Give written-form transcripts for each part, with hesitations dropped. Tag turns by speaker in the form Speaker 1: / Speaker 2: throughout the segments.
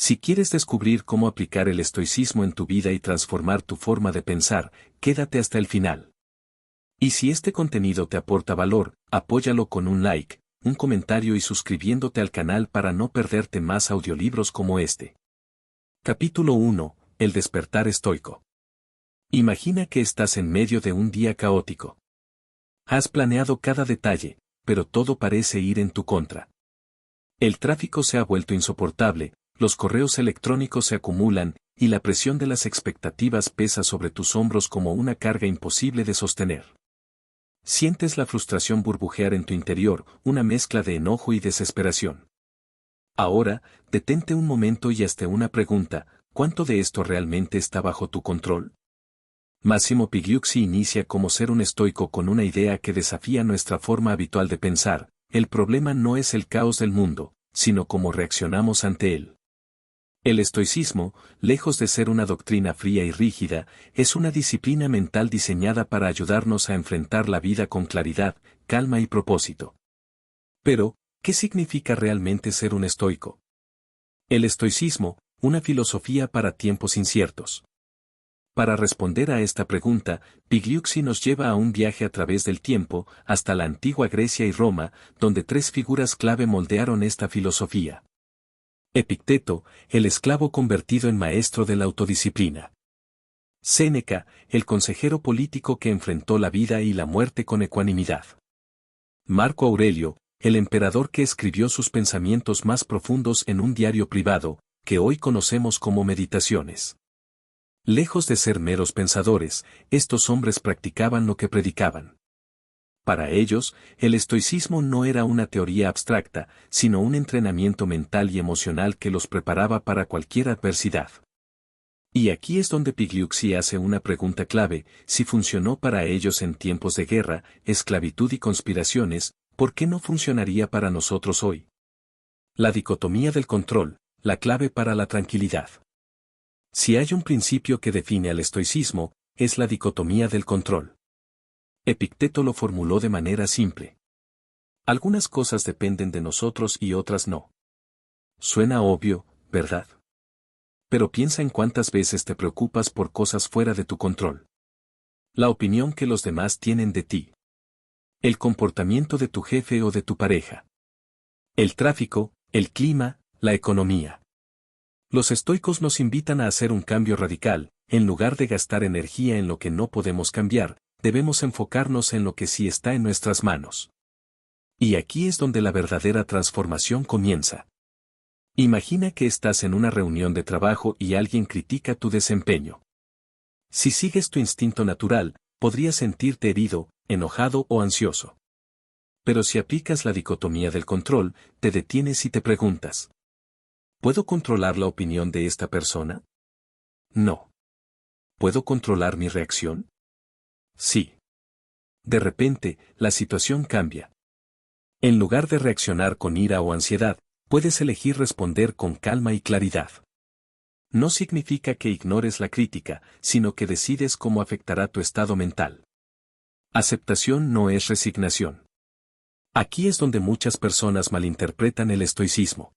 Speaker 1: Si quieres descubrir cómo aplicar el estoicismo en tu vida y transformar tu forma de pensar, quédate hasta el final. Y si este contenido te aporta valor, apóyalo con un like, un comentario y suscribiéndote al canal para no perderte más audiolibros como este. Capítulo 1. El despertar estoico. Imagina que estás en medio de un día caótico. Has planeado cada detalle, pero todo parece ir en tu contra. El tráfico se ha vuelto insoportable, los correos electrónicos se acumulan, y la presión de las expectativas pesa sobre tus hombros como una carga imposible de sostener. Sientes la frustración burbujear en tu interior, una mezcla de enojo y desesperación. Ahora, detente un momento y hazte una pregunta: ¿cuánto de esto realmente está bajo tu control? Massimo Pigliucci inicia cómo ser un estoico con una idea que desafía nuestra forma habitual de pensar: el problema no es el caos del mundo, sino cómo reaccionamos ante él. El estoicismo, lejos de ser una doctrina fría y rígida, es una disciplina mental diseñada para ayudarnos a enfrentar la vida con claridad, calma y propósito. Pero, ¿qué significa realmente ser un estoico? El estoicismo, una filosofía para tiempos inciertos. Para responder a esta pregunta, Pigliucci nos lleva a un viaje a través del tiempo, hasta la antigua Grecia y Roma, donde tres figuras clave moldearon esta filosofía. Epicteto, el esclavo convertido en maestro de la autodisciplina. Séneca, el consejero político que enfrentó la vida y la muerte con ecuanimidad. Marco Aurelio, el emperador que escribió sus pensamientos más profundos en un diario privado, que hoy conocemos como Meditaciones. Lejos de ser meros pensadores, estos hombres practicaban lo que predicaban. Para ellos, el estoicismo no era una teoría abstracta, sino un entrenamiento mental y emocional que los preparaba para cualquier adversidad. Y aquí es donde Pigliucci hace una pregunta clave: si funcionó para ellos en tiempos de guerra, esclavitud y conspiraciones, ¿por qué no funcionaría para nosotros hoy? La dicotomía del control, la clave para la tranquilidad. Si hay un principio que define al estoicismo, es la dicotomía del control. Epicteto lo formuló de manera simple. Algunas cosas dependen de nosotros y otras no. Suena obvio, ¿verdad? Pero piensa en cuántas veces te preocupas por cosas fuera de tu control. La opinión que los demás tienen de ti. El comportamiento de tu jefe o de tu pareja. El tráfico, el clima, la economía. Los estoicos nos invitan a hacer un cambio radical: en lugar de gastar energía en lo que no podemos cambiar, debemos enfocarnos en lo que sí está en nuestras manos. Y aquí es donde la verdadera transformación comienza. Imagina que estás en una reunión de trabajo y alguien critica tu desempeño. Si sigues tu instinto natural, podrías sentirte herido, enojado o ansioso. Pero si aplicas la dicotomía del control, te detienes y te preguntas: ¿puedo controlar la opinión de esta persona? No. ¿Puedo controlar mi reacción? Sí. De repente, la situación cambia. En lugar de reaccionar con ira o ansiedad, puedes elegir responder con calma y claridad. No significa que ignores la crítica, sino que decides cómo afectará tu estado mental. Aceptación no es resignación. Aquí es donde muchas personas malinterpretan el estoicismo.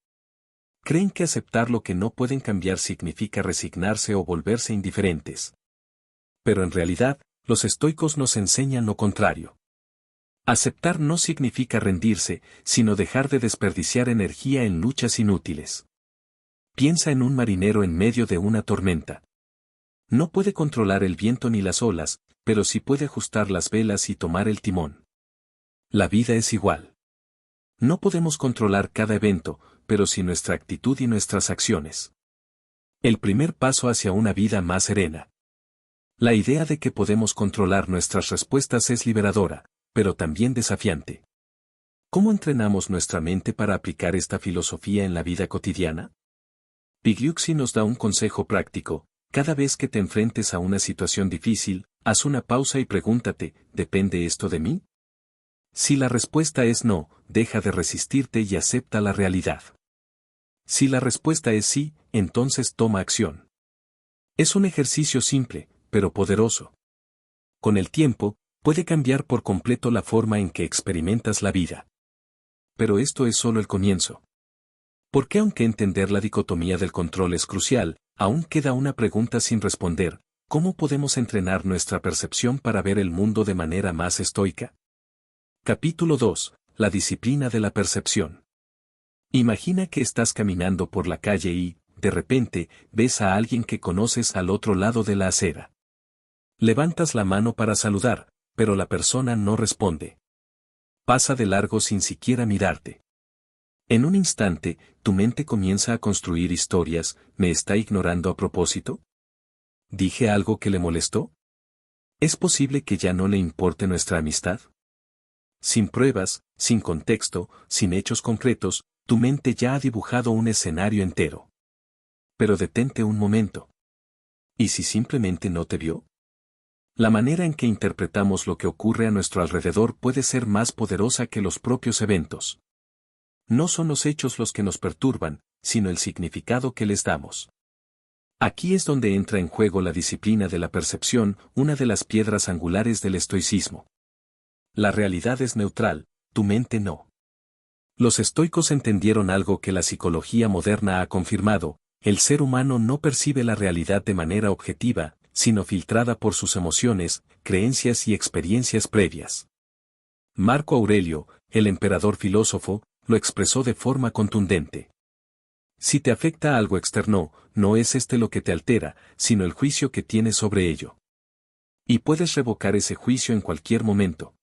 Speaker 1: Creen que aceptar lo que no pueden cambiar significa resignarse o volverse indiferentes. Pero en realidad, los estoicos nos enseñan lo contrario. Aceptar no significa rendirse, sino dejar de desperdiciar energía en luchas inútiles. Piensa en un marinero en medio de una tormenta. No puede controlar el viento ni las olas, pero sí puede ajustar las velas y tomar el timón. La vida es igual. No podemos controlar cada evento, pero sí nuestra actitud y nuestras acciones. El primer paso hacia una vida más serena. La idea de que podemos controlar nuestras respuestas es liberadora, pero también desafiante. ¿Cómo entrenamos nuestra mente para aplicar esta filosofía en la vida cotidiana? Pigliucci nos da un consejo práctico: cada vez que te enfrentes a una situación difícil, haz una pausa y pregúntate: ¿depende esto de mí? Si la respuesta es no, deja de resistirte y acepta la realidad. Si la respuesta es sí, entonces toma acción. Es un ejercicio simple, pero poderoso. Con el tiempo, puede cambiar por completo la forma en que experimentas la vida. Pero esto es solo el comienzo. Porque aunque entender la dicotomía del control es crucial, aún queda una pregunta sin responder: ¿cómo podemos entrenar nuestra percepción para ver el mundo de manera más estoica? Capítulo 2. La disciplina de la percepción. Imagina que estás caminando por la calle y, de repente, ves a alguien que conoces al otro lado de la acera. Levantas la mano para saludar, pero la persona no responde. Pasa de largo sin siquiera mirarte. En un instante, tu mente comienza a construir historias: ¿me está ignorando a propósito? ¿Dije algo que le molestó? ¿Es posible que ya no le importe nuestra amistad? Sin pruebas, sin contexto, sin hechos concretos, tu mente ya ha dibujado un escenario entero. Pero detente un momento. ¿Y si simplemente no te vio? La manera en que interpretamos lo que ocurre a nuestro alrededor puede ser más poderosa que los propios eventos. No son los hechos los que nos perturban, sino el significado que les damos. Aquí es donde entra en juego la disciplina de la percepción, una de las piedras angulares del estoicismo. La realidad es neutral, tu mente no. Los estoicos entendieron algo que la psicología moderna ha confirmado: el ser humano no percibe la realidad de manera objetiva, sino filtrada por sus emociones, creencias y experiencias previas. Marco Aurelio, el emperador filósofo, lo expresó de forma contundente. Si te afecta algo externo, no es este lo que te altera, sino el juicio que tienes sobre ello. Y puedes revocar ese juicio en cualquier momento.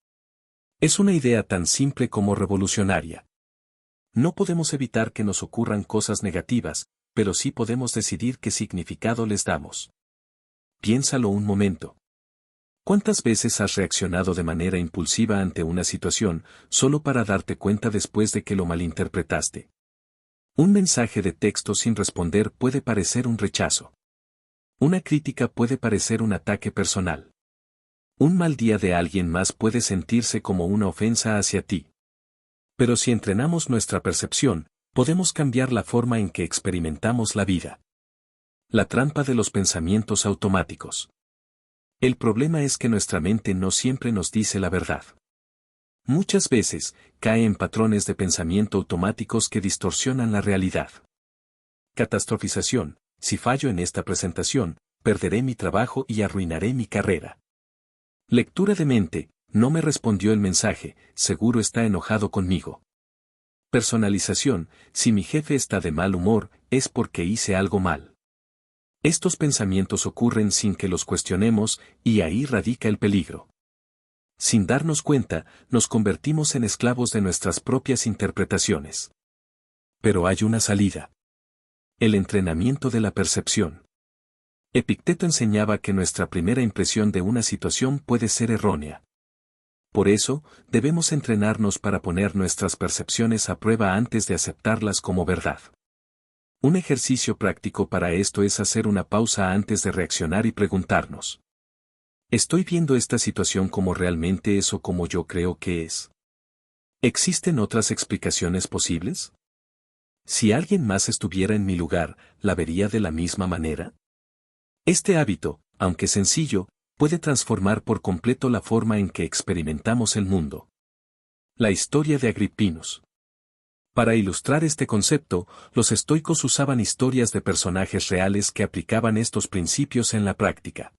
Speaker 1: Es una idea tan simple como revolucionaria. No podemos evitar que nos ocurran cosas negativas, pero sí podemos decidir qué significado les damos. Piénsalo un momento. ¿Cuántas veces has reaccionado de manera impulsiva ante una situación, solo para darte cuenta después de que lo malinterpretaste? Un mensaje de texto sin responder puede parecer un rechazo. Una crítica puede parecer un ataque personal. Un mal día de alguien más puede sentirse como una ofensa hacia ti. Pero si entrenamos nuestra percepción, podemos cambiar la forma en que experimentamos la vida. La trampa de los pensamientos automáticos. El problema es que nuestra mente no siempre nos dice la verdad. Muchas veces, cae en patrones de pensamiento automáticos que distorsionan la realidad. Catastrofización: si fallo en esta presentación, perderé mi trabajo y arruinaré mi carrera. Lectura de mente: no me respondió el mensaje, seguro está enojado conmigo. Personalización: si mi jefe está de mal humor, es porque hice algo mal. Estos pensamientos ocurren sin que los cuestionemos, y ahí radica el peligro. Sin darnos cuenta, nos convertimos en esclavos de nuestras propias interpretaciones. Pero hay una salida. El entrenamiento de la percepción. Epicteto enseñaba que nuestra primera impresión de una situación puede ser errónea. Por eso, debemos entrenarnos para poner nuestras percepciones a prueba antes de aceptarlas como verdad. Un ejercicio práctico para esto es hacer una pausa antes de reaccionar y preguntarnos: ¿estoy viendo esta situación como realmente es o como yo creo que es? ¿Existen otras explicaciones posibles? Si alguien más estuviera en mi lugar, ¿la vería de la misma manera? Este hábito, aunque sencillo, puede transformar por completo la forma en que experimentamos el mundo. La historia de Agrippinus. Para ilustrar este concepto, los estoicos usaban historias de personajes reales que aplicaban estos principios en la práctica.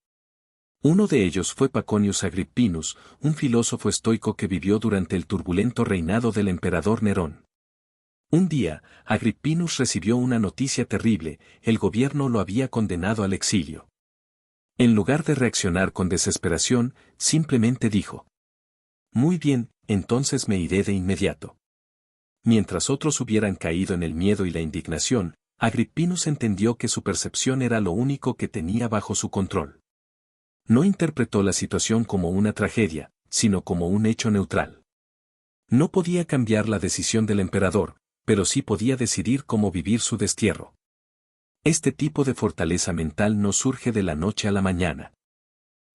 Speaker 1: Uno de ellos fue Paconius Agrippinus, un filósofo estoico que vivió durante el turbulento reinado del emperador Nerón. Un día, Agrippinus recibió una noticia terrible: el gobierno lo había condenado al exilio. En lugar de reaccionar con desesperación, simplemente dijo: muy bien, entonces me iré de inmediato. Mientras otros hubieran caído en el miedo y la indignación, Agrippinus entendió que su percepción era lo único que tenía bajo su control. No interpretó la situación como una tragedia, sino como un hecho neutral. No podía cambiar la decisión del emperador, pero sí podía decidir cómo vivir su destierro. Este tipo de fortaleza mental no surge de la noche a la mañana.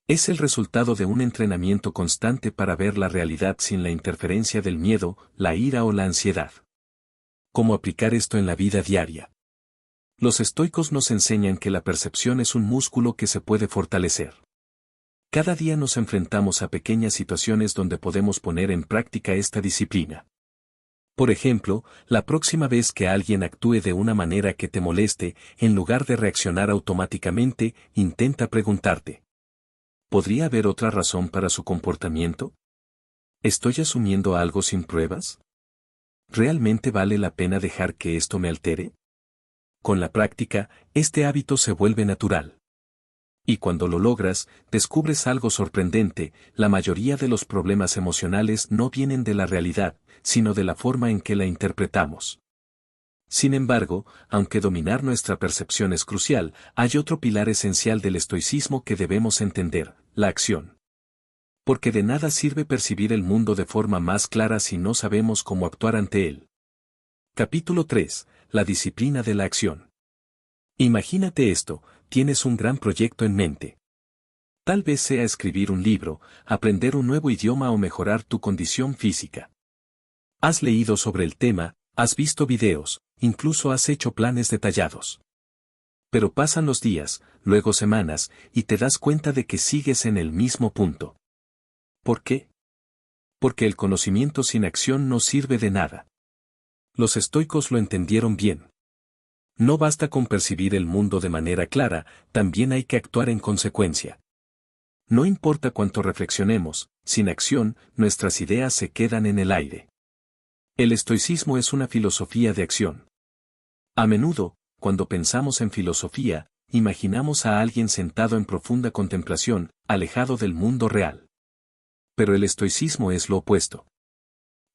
Speaker 1: Es el resultado de un entrenamiento constante para ver la realidad sin la interferencia del miedo, la ira o la ansiedad. ¿Cómo aplicar esto en la vida diaria? Los estoicos nos enseñan que la percepción es un músculo que se puede fortalecer. Cada día nos enfrentamos a pequeñas situaciones donde podemos poner en práctica esta disciplina. Por ejemplo, la próxima vez que alguien actúe de una manera que te moleste, en lugar de reaccionar automáticamente, intenta preguntarte: ¿podría haber otra razón para su comportamiento? ¿Estoy asumiendo algo sin pruebas? ¿Realmente vale la pena dejar que esto me altere? Con la práctica, este hábito se vuelve natural. Y cuando lo logras, descubres algo sorprendente: la mayoría de los problemas emocionales no vienen de la realidad, sino de la forma en que la interpretamos. Sin embargo, aunque dominar nuestra percepción es crucial, hay otro pilar esencial del estoicismo que debemos entender: la acción. Porque de nada sirve percibir el mundo de forma más clara si no sabemos cómo actuar ante él. Capítulo 3. La disciplina de la acción. Imagínate esto: tienes un gran proyecto en mente. Tal vez sea escribir un libro, aprender un nuevo idioma o mejorar tu condición física. Has leído sobre el tema, has visto videos, incluso has hecho planes detallados. Pero pasan los días, luego semanas, y te das cuenta de que sigues en el mismo punto. ¿Por qué? Porque el conocimiento sin acción no sirve de nada. Los estoicos lo entendieron bien. No basta con percibir el mundo de manera clara, también hay que actuar en consecuencia. No importa cuánto reflexionemos, sin acción, nuestras ideas se quedan en el aire. El estoicismo es una filosofía de acción. A menudo, cuando pensamos en filosofía, imaginamos a alguien sentado en profunda contemplación, alejado del mundo real. Pero el estoicismo es lo opuesto.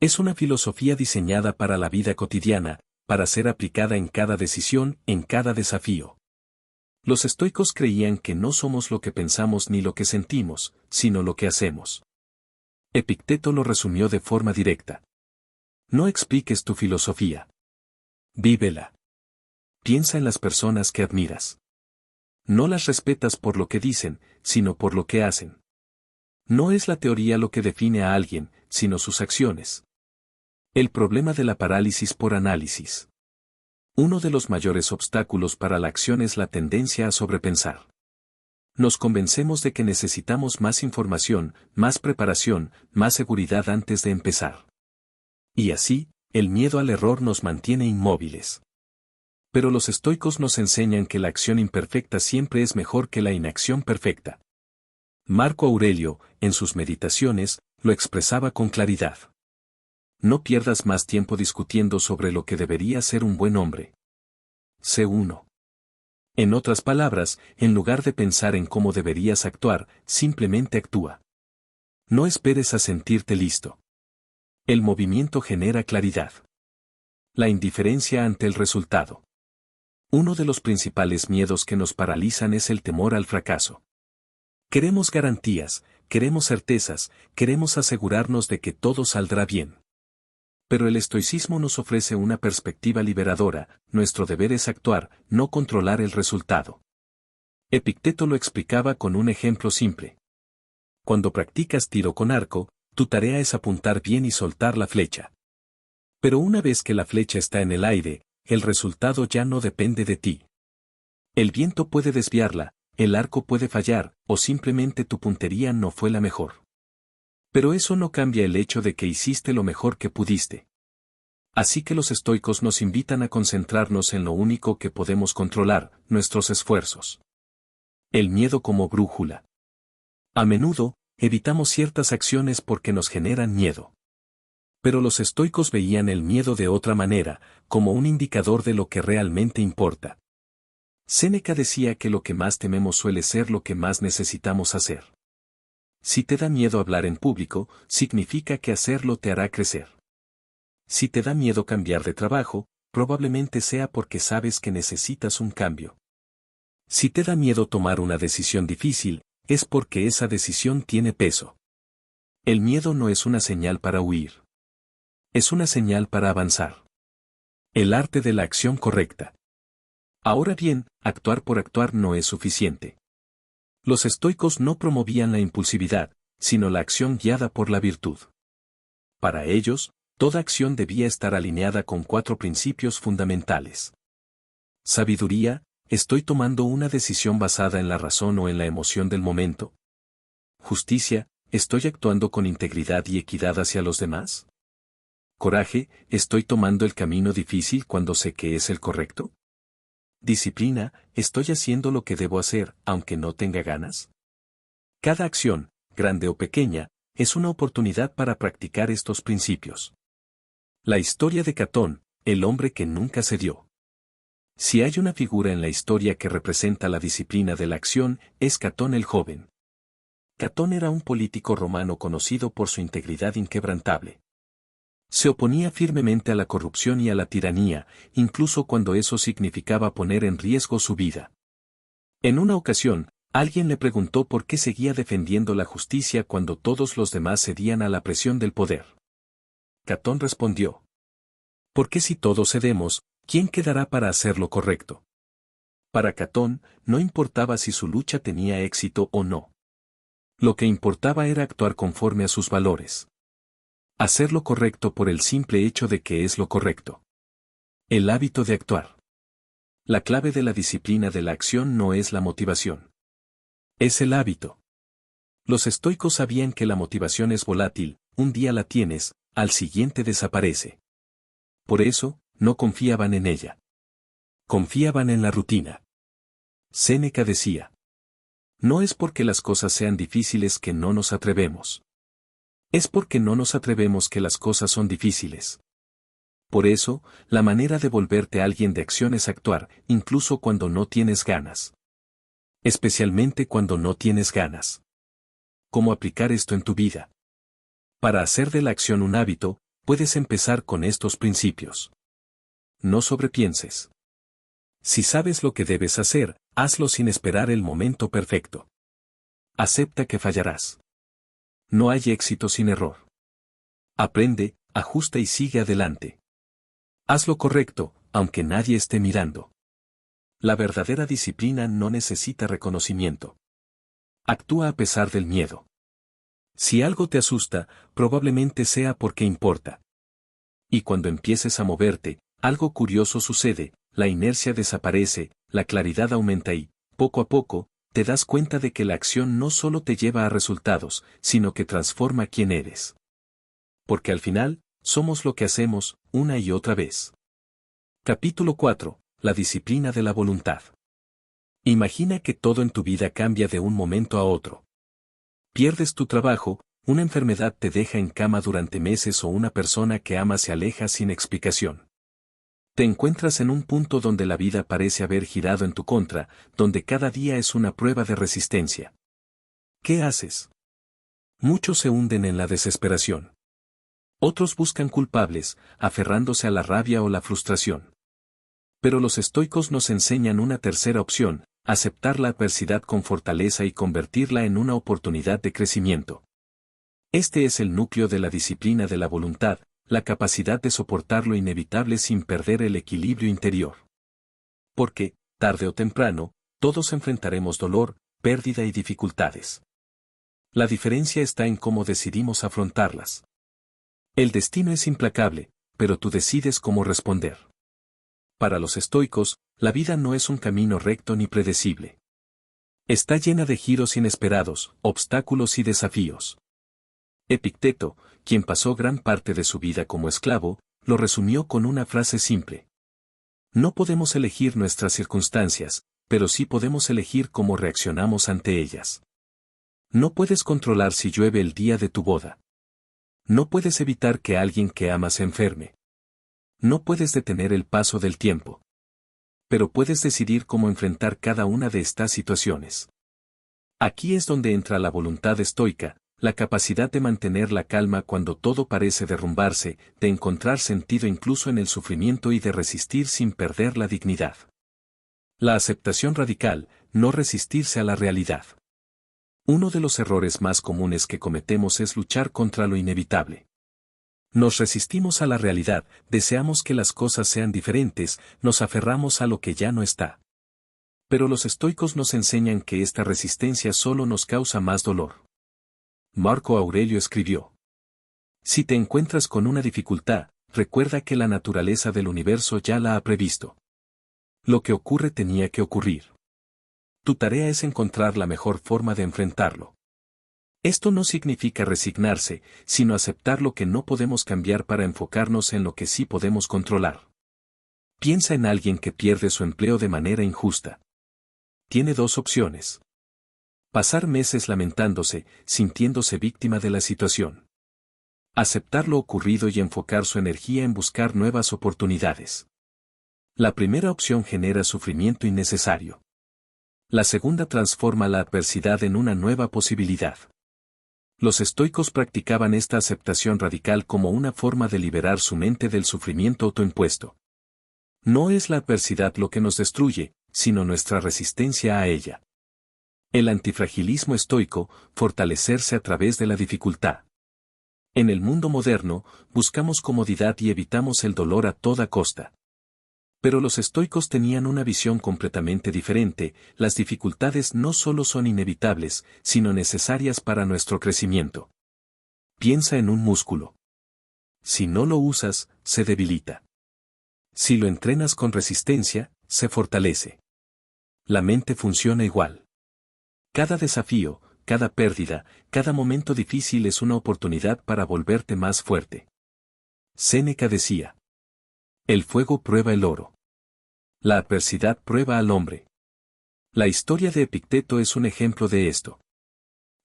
Speaker 1: Es una filosofía diseñada para la vida cotidiana, para ser aplicada en cada decisión, en cada desafío. Los estoicos creían que no somos lo que pensamos ni lo que sentimos, sino lo que hacemos. Epicteto lo resumió de forma directa: no expliques tu filosofía. Vívela. Piensa en las personas que admiras. No las respetas por lo que dicen, sino por lo que hacen. No es la teoría lo que define a alguien, sino sus acciones. El problema de la parálisis por análisis. Uno de los mayores obstáculos para la acción es la tendencia a sobrepensar. Nos convencemos de que necesitamos más información, más preparación, más seguridad antes de empezar. Y así, el miedo al error nos mantiene inmóviles. Pero los estoicos nos enseñan que la acción imperfecta siempre es mejor que la inacción perfecta. Marco Aurelio, en sus Meditaciones, lo expresaba con claridad: no pierdas más tiempo discutiendo sobre lo que debería ser un buen hombre. Sé uno. En otras palabras, en lugar de pensar en cómo deberías actuar, simplemente actúa. No esperes a sentirte listo. El movimiento genera claridad. La indiferencia ante el resultado. Uno de los principales miedos que nos paralizan es el temor al fracaso. Queremos garantías, queremos certezas, queremos asegurarnos de que todo saldrá bien. Pero el estoicismo nos ofrece una perspectiva liberadora: nuestro deber es actuar, no controlar el resultado. Epicteto lo explicaba con un ejemplo simple. Cuando practicas tiro con arco, tu tarea es apuntar bien y soltar la flecha. Pero una vez que la flecha está en el aire, el resultado ya no depende de ti. El viento puede desviarla, el arco puede fallar, o simplemente tu puntería no fue la mejor. Pero eso no cambia el hecho de que hiciste lo mejor que pudiste. Así que los estoicos nos invitan a concentrarnos en lo único que podemos controlar: nuestros esfuerzos. El miedo como brújula. A menudo, evitamos ciertas acciones porque nos generan miedo. Pero los estoicos veían el miedo de otra manera, como un indicador de lo que realmente importa. Séneca decía que lo que más tememos suele ser lo que más necesitamos hacer. Si te da miedo hablar en público, significa que hacerlo te hará crecer. Si te da miedo cambiar de trabajo, probablemente sea porque sabes que necesitas un cambio. Si te da miedo tomar una decisión difícil, es porque esa decisión tiene peso. El miedo no es una señal para huir. Es una señal para avanzar. El arte de la acción correcta. Ahora bien, actuar por actuar no es suficiente. Los estoicos no promovían la impulsividad, sino la acción guiada por la virtud. Para ellos, toda acción debía estar alineada con 4 principios fundamentales. Sabiduría: ¿estoy tomando una decisión basada en la razón o en la emoción del momento? Justicia: ¿estoy actuando con integridad y equidad hacia los demás? Coraje, ¿estoy tomando el camino difícil cuando sé que es el correcto? Disciplina, ¿estoy haciendo lo que debo hacer, aunque no tenga ganas? Cada acción, grande o pequeña, es una oportunidad para practicar estos principios. La historia de Catón, el hombre que nunca cedió. Si hay una figura en la historia que representa la disciplina de la acción, es Catón el joven. Catón era un político romano conocido por su integridad inquebrantable. Se oponía firmemente a la corrupción y a la tiranía, incluso cuando eso significaba poner en riesgo su vida. En una ocasión, alguien le preguntó por qué seguía defendiendo la justicia cuando todos los demás cedían a la presión del poder. Catón respondió: «Porque si todos cedemos, ¿quién quedará para hacer lo correcto?». Para Catón, no importaba si su lucha tenía éxito o no. Lo que importaba era actuar conforme a sus valores. Hacer lo correcto por el simple hecho de que es lo correcto. El hábito de actuar. La clave de la disciplina de la acción no es la motivación. Es el hábito. Los estoicos sabían que la motivación es volátil, un día la tienes, al siguiente desaparece. Por eso, no confiaban en ella. Confiaban en la rutina. Séneca decía: «No es porque las cosas sean difíciles que no nos atrevemos. Es porque no nos atrevemos que las cosas son difíciles». Por eso, la manera de volverte alguien de acción es actuar, incluso cuando no tienes ganas. Especialmente cuando no tienes ganas. ¿Cómo aplicar esto en tu vida? Para hacer de la acción un hábito, puedes empezar con estos principios. No sobrepienses. Si sabes lo que debes hacer, hazlo sin esperar el momento perfecto. Acepta que fallarás. No hay éxito sin error. Aprende, ajusta y sigue adelante. Haz lo correcto, aunque nadie esté mirando. La verdadera disciplina no necesita reconocimiento. Actúa a pesar del miedo. Si algo te asusta, probablemente sea porque importa. Y cuando empieces a moverte, algo curioso sucede, la inercia desaparece, la claridad aumenta y, poco a poco, te das cuenta de que la acción no solo te lleva a resultados, sino que transforma quién eres. Porque al final, somos lo que hacemos, una y otra vez. Capítulo 4. La disciplina de la voluntad. Imagina que todo en tu vida cambia de un momento a otro. Pierdes tu trabajo, una enfermedad te deja en cama durante meses o una persona que amas se aleja sin explicación. Te encuentras en un punto donde la vida parece haber girado en tu contra, donde cada día es una prueba de resistencia. ¿Qué haces? Muchos se hunden en la desesperación. Otros buscan culpables, aferrándose a la rabia o la frustración. Pero los estoicos nos enseñan una tercera opción: aceptar la adversidad con fortaleza y convertirla en una oportunidad de crecimiento. Este es el núcleo de la disciplina de la voluntad, la capacidad de soportar lo inevitable sin perder el equilibrio interior. Porque, tarde o temprano, todos enfrentaremos dolor, pérdida y dificultades. La diferencia está en cómo decidimos afrontarlas. El destino es implacable, pero tú decides cómo responder. Para los estoicos, la vida no es un camino recto ni predecible. Está llena de giros inesperados, obstáculos y desafíos. Epicteto, quien pasó gran parte de su vida como esclavo, lo resumió con una frase simple: «No podemos elegir nuestras circunstancias, pero sí podemos elegir cómo reaccionamos ante ellas». No puedes controlar si llueve el día de tu boda. No puedes evitar que alguien que amas se enferme. No puedes detener el paso del tiempo. Pero puedes decidir cómo enfrentar cada una de estas situaciones. Aquí es donde entra la voluntad estoica, la capacidad de mantener la calma cuando todo parece derrumbarse, de encontrar sentido incluso en el sufrimiento y de resistir sin perder la dignidad. La aceptación radical, no resistirse a la realidad. Uno de los errores más comunes que cometemos es luchar contra lo inevitable. Nos resistimos a la realidad, deseamos que las cosas sean diferentes, nos aferramos a lo que ya no está. Pero los estoicos nos enseñan que esta resistencia solo nos causa más dolor. Marco Aurelio escribió: «Si te encuentras con una dificultad, recuerda que la naturaleza del universo ya la ha previsto. Lo que ocurre tenía que ocurrir. Tu tarea es encontrar la mejor forma de enfrentarlo». Esto no significa resignarse, sino aceptar lo que no podemos cambiar para enfocarnos en lo que sí podemos controlar. Piensa en alguien que pierde su empleo de manera injusta. Tiene dos opciones. Pasar meses lamentándose, sintiéndose víctima de la situación. Aceptar lo ocurrido y enfocar su energía en buscar nuevas oportunidades. La primera opción genera sufrimiento innecesario. La segunda transforma la adversidad en una nueva posibilidad. Los estoicos practicaban esta aceptación radical como una forma de liberar su mente del sufrimiento autoimpuesto. No es la adversidad lo que nos destruye, sino nuestra resistencia a ella. El antifragilismo estoico, fortalecerse a través de la dificultad. En el mundo moderno, buscamos comodidad y evitamos el dolor a toda costa. Pero los estoicos tenían una visión completamente diferente: las dificultades no solo son inevitables, sino necesarias para nuestro crecimiento. Piensa en un músculo. Si no lo usas, se debilita. Si lo entrenas con resistencia, se fortalece. La mente funciona igual. Cada desafío, cada pérdida, cada momento difícil es una oportunidad para volverte más fuerte. Séneca decía: el fuego prueba el oro. La adversidad prueba al hombre. La historia de Epicteto es un ejemplo de esto.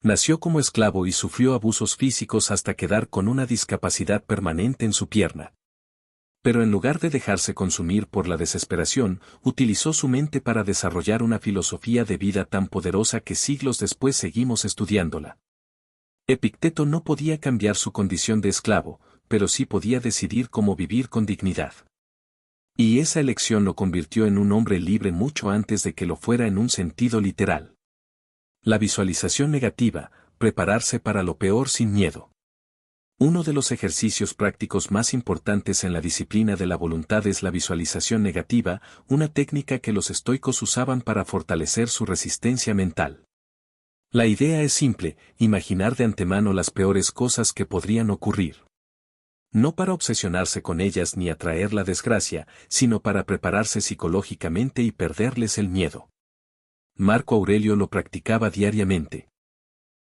Speaker 1: Nació como esclavo y sufrió abusos físicos hasta quedar con una discapacidad permanente en su pierna. Pero en lugar de dejarse consumir por la desesperación, utilizó su mente para desarrollar una filosofía de vida tan poderosa que siglos después seguimos estudiándola. Epicteto no podía cambiar su condición de esclavo, pero sí podía decidir cómo vivir con dignidad. Y esa elección lo convirtió en un hombre libre mucho antes de que lo fuera en un sentido literal. La visualización negativa, prepararse para lo peor sin miedo. Uno de los ejercicios prácticos más importantes en la disciplina de la voluntad es la visualización negativa, una técnica que los estoicos usaban para fortalecer su resistencia mental. La idea es simple: imaginar de antemano las peores cosas que podrían ocurrir. No para obsesionarse con ellas ni atraer la desgracia, sino para prepararse psicológicamente y perderles el miedo. Marco Aurelio lo practicaba diariamente.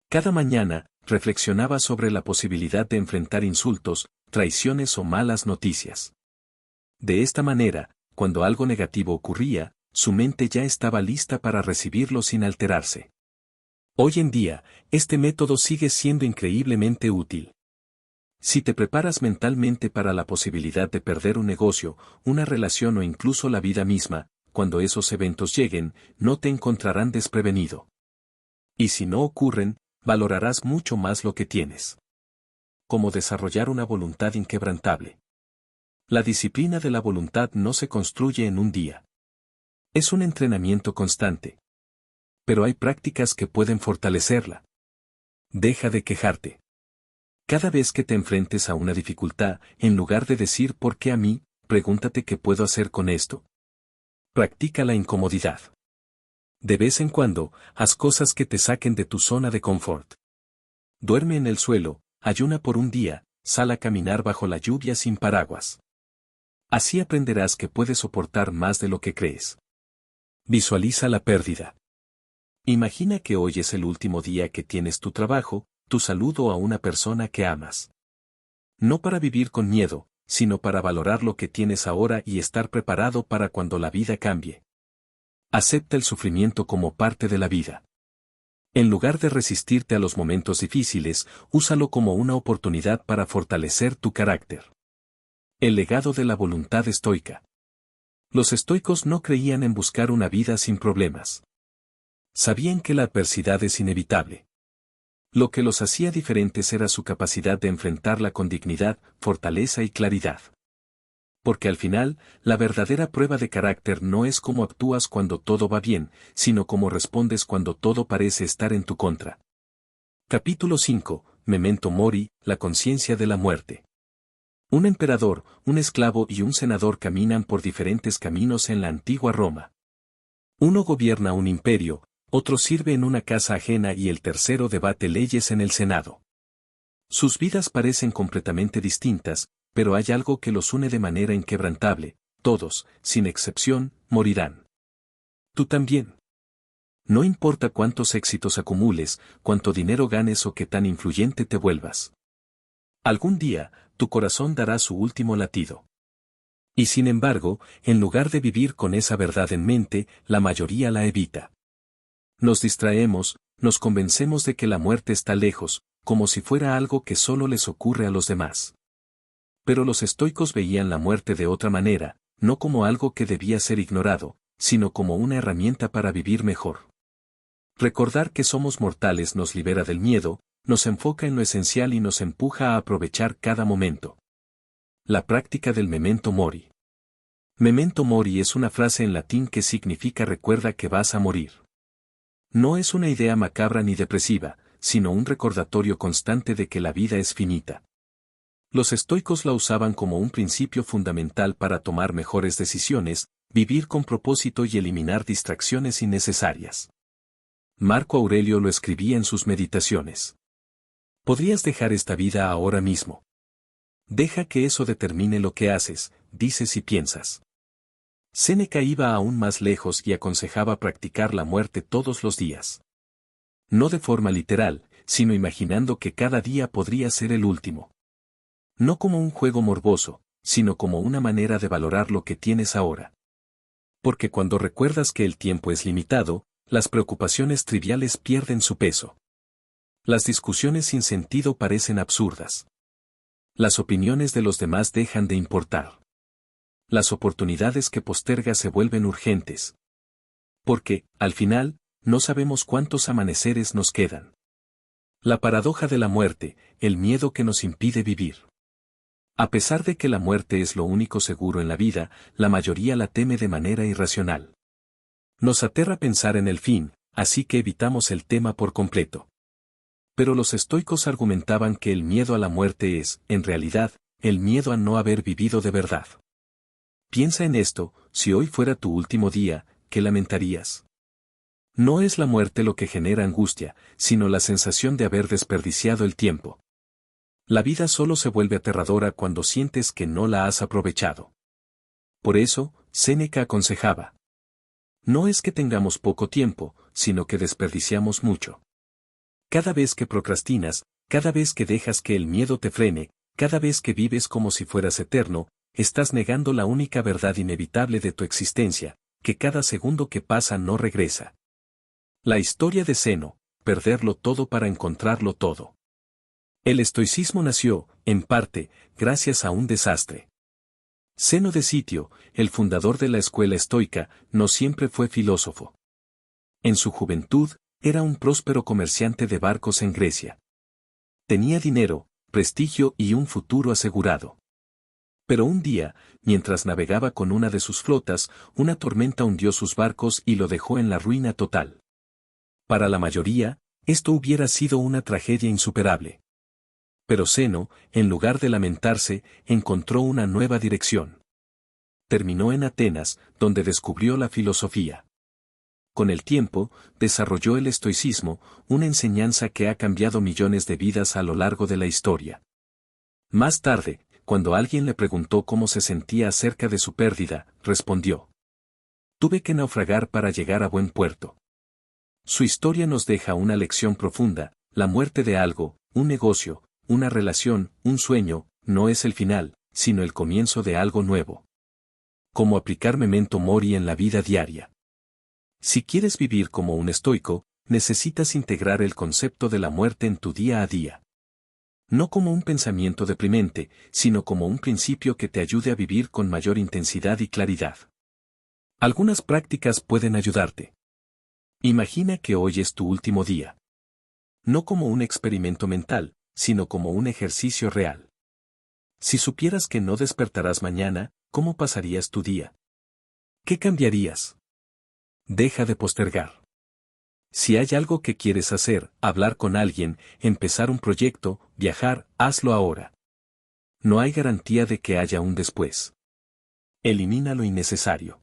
Speaker 1: Cada mañana, reflexionaba sobre la posibilidad de enfrentar insultos, traiciones o malas noticias. De esta manera, cuando algo negativo ocurría, su mente ya estaba lista para recibirlo sin alterarse. Hoy en día, este método sigue siendo increíblemente útil. Si te preparas mentalmente para la posibilidad de perder un negocio, una relación o incluso la vida misma, cuando esos eventos lleguen, no te encontrarán desprevenido. Y si no ocurren, valorarás mucho más lo que tienes. Cómo desarrollar una voluntad inquebrantable. La disciplina de la voluntad no se construye en un día. Es un entrenamiento constante. Pero hay prácticas que pueden fortalecerla. Deja de quejarte. Cada vez que te enfrentes a una dificultad, en lugar de decir ¿por qué a mí?, pregúntate ¿qué puedo hacer con esto? Practica la incomodidad. De vez en cuando, haz cosas que te saquen de tu zona de confort. Duerme en el suelo, ayuna por un día, sal a caminar bajo la lluvia sin paraguas. Así aprenderás que puedes soportar más de lo que crees. Visualiza la pérdida. Imagina que hoy es el último día que tienes tu trabajo, tu salud o a una persona que amas. No para vivir con miedo, sino para valorar lo que tienes ahora y estar preparado para cuando la vida cambie. Acepta el sufrimiento como parte de la vida. En lugar de resistirte a los momentos difíciles, úsalo como una oportunidad para fortalecer tu carácter. El legado de la voluntad estoica. Los estoicos no creían en buscar una vida sin problemas. Sabían que la adversidad es inevitable. Lo que los hacía diferentes era su capacidad de enfrentarla con dignidad, fortaleza y claridad. Porque al final, la verdadera prueba de carácter no es cómo actúas cuando todo va bien, sino cómo respondes cuando todo parece estar en tu contra. Capítulo 5, Memento Mori, la conciencia de la muerte. Un emperador, un esclavo y un senador caminan por diferentes caminos en la antigua Roma. Uno gobierna un imperio, otro sirve en una casa ajena y el tercero debate leyes en el Senado. Sus vidas parecen completamente distintas, pero hay algo que los une de manera inquebrantable: todos, sin excepción, morirán. Tú también. No importa cuántos éxitos acumules, cuánto dinero ganes o qué tan influyente te vuelvas. Algún día, tu corazón dará su último latido. Y sin embargo, en lugar de vivir con esa verdad en mente, la mayoría la evita. Nos distraemos, nos convencemos de que la muerte está lejos, como si fuera algo que solo les ocurre a los demás. Pero los estoicos veían la muerte de otra manera, no como algo que debía ser ignorado, sino como una herramienta para vivir mejor. Recordar que somos mortales nos libera del miedo, nos enfoca en lo esencial y nos empuja a aprovechar cada momento. La práctica del memento mori. Memento mori es una frase en latín que significa recuerda que vas a morir. No es una idea macabra ni depresiva, sino un recordatorio constante de que la vida es finita. Los estoicos la usaban como un principio fundamental para tomar mejores decisiones, vivir con propósito y eliminar distracciones innecesarias. Marco Aurelio lo escribía en sus meditaciones. Podrías dejar esta vida ahora mismo. Deja que eso determine lo que haces, dices y piensas. Séneca iba aún más lejos y aconsejaba practicar la muerte todos los días. No de forma literal, sino imaginando que cada día podría ser el último. No como un juego morboso, sino como una manera de valorar lo que tienes ahora. Porque cuando recuerdas que el tiempo es limitado, las preocupaciones triviales pierden su peso. Las discusiones sin sentido parecen absurdas. Las opiniones de los demás dejan de importar. Las oportunidades que postergas se vuelven urgentes. Porque, al final, no sabemos cuántos amaneceres nos quedan. La paradoja de la muerte, el miedo que nos impide vivir. A pesar de que la muerte es lo único seguro en la vida, la mayoría la teme de manera irracional. Nos aterra pensar en el fin, así que evitamos el tema por completo. Pero los estoicos argumentaban que el miedo a la muerte es, en realidad, el miedo a no haber vivido de verdad. Piensa en esto, si hoy fuera tu último día, ¿qué lamentarías? No es la muerte lo que genera angustia, sino la sensación de haber desperdiciado el tiempo. La vida solo se vuelve aterradora cuando sientes que no la has aprovechado. Por eso, Séneca aconsejaba. No es que tengamos poco tiempo, sino que desperdiciamos mucho. Cada vez que procrastinas, cada vez que dejas que el miedo te frene, cada vez que vives como si fueras eterno, estás negando la única verdad inevitable de tu existencia, que cada segundo que pasa no regresa. La historia de Zeno, perderlo todo para encontrarlo todo. El estoicismo nació, en parte, gracias a un desastre. Zeno de Sitio, el fundador de la escuela estoica, no siempre fue filósofo. En su juventud, era un próspero comerciante de barcos en Grecia. Tenía dinero, prestigio y un futuro asegurado. Pero un día, mientras navegaba con una de sus flotas, una tormenta hundió sus barcos y lo dejó en la ruina total. Para la mayoría, esto hubiera sido una tragedia insuperable. Pero Zeno, en lugar de lamentarse, encontró una nueva dirección. Terminó en Atenas, donde descubrió la filosofía. Con el tiempo, desarrolló el estoicismo, una enseñanza que ha cambiado millones de vidas a lo largo de la historia. Más tarde, cuando alguien le preguntó cómo se sentía acerca de su pérdida, respondió: tuve que naufragar para llegar a buen puerto. Su historia nos deja una lección profunda: la muerte de algo, un negocio, una relación, un sueño, no es el final, sino el comienzo de algo nuevo. Cómo aplicar memento mori en la vida diaria. Si quieres vivir como un estoico, necesitas integrar el concepto de la muerte en tu día a día. No como un pensamiento deprimente, sino como un principio que te ayude a vivir con mayor intensidad y claridad. Algunas prácticas pueden ayudarte. Imagina que hoy es tu último día. No como un experimento mental, sino como un ejercicio real. Si supieras que no despertarás mañana, ¿cómo pasarías tu día? ¿Qué cambiarías? Deja de postergar. Si hay algo que quieres hacer, hablar con alguien, empezar un proyecto, viajar, hazlo ahora. No hay garantía de que haya un después. Elimina lo innecesario.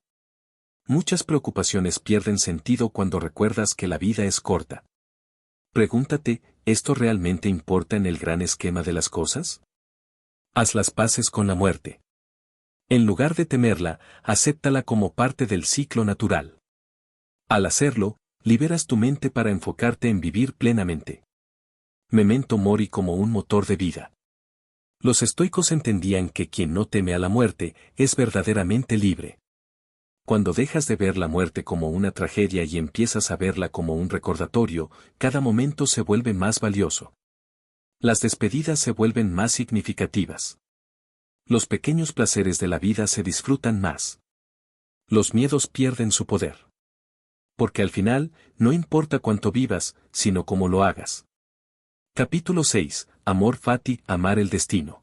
Speaker 1: Muchas preocupaciones pierden sentido cuando recuerdas que la vida es corta. Pregúntate, ¿esto realmente importa en el gran esquema de las cosas? Haz las paces con la muerte. En lugar de temerla, acéptala como parte del ciclo natural. Al hacerlo, liberas tu mente para enfocarte en vivir plenamente. Memento mori como un motor de vida. Los estoicos entendían que quien no teme a la muerte es verdaderamente libre. Cuando dejas de ver la muerte como una tragedia y empiezas a verla como un recordatorio, cada momento se vuelve más valioso. Las despedidas se vuelven más significativas. Los pequeños placeres de la vida se disfrutan más. Los miedos pierden su poder. Porque al final, no importa cuánto vivas, sino cómo lo hagas. Capítulo 6. Amor fati, amar el destino.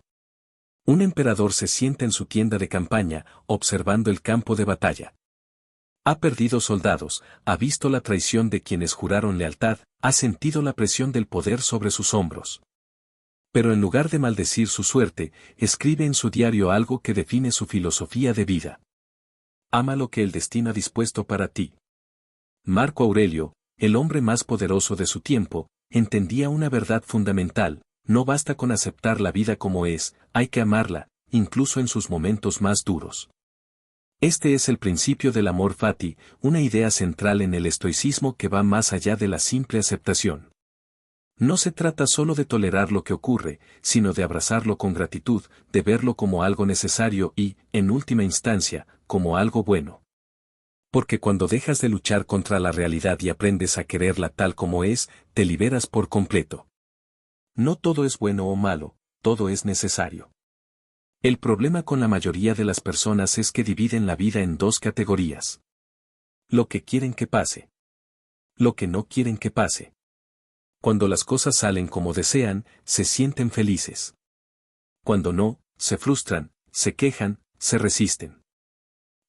Speaker 1: Un emperador se sienta en su tienda de campaña, observando el campo de batalla. Ha perdido soldados, ha visto la traición de quienes juraron lealtad, ha sentido la presión del poder sobre sus hombros. Pero en lugar de maldecir su suerte, escribe en su diario algo que define su filosofía de vida. Ama lo que el destino ha dispuesto para ti. Marco Aurelio, el hombre más poderoso de su tiempo, entendía una verdad fundamental: no basta con aceptar la vida como es, hay que amarla, incluso en sus momentos más duros. Este es el principio del amor fati, una idea central en el estoicismo que va más allá de la simple aceptación. No se trata solo de tolerar lo que ocurre, sino de abrazarlo con gratitud, de verlo como algo necesario y, en última instancia, como algo bueno. Porque cuando dejas de luchar contra la realidad y aprendes a quererla tal como es, te liberas por completo. No todo es bueno o malo, todo es necesario. El problema con la mayoría de las personas es que dividen la vida en dos categorías. Lo que quieren que pase. Lo que no quieren que pase. Cuando las cosas salen como desean, se sienten felices. Cuando no, se frustran, se quejan, se resisten.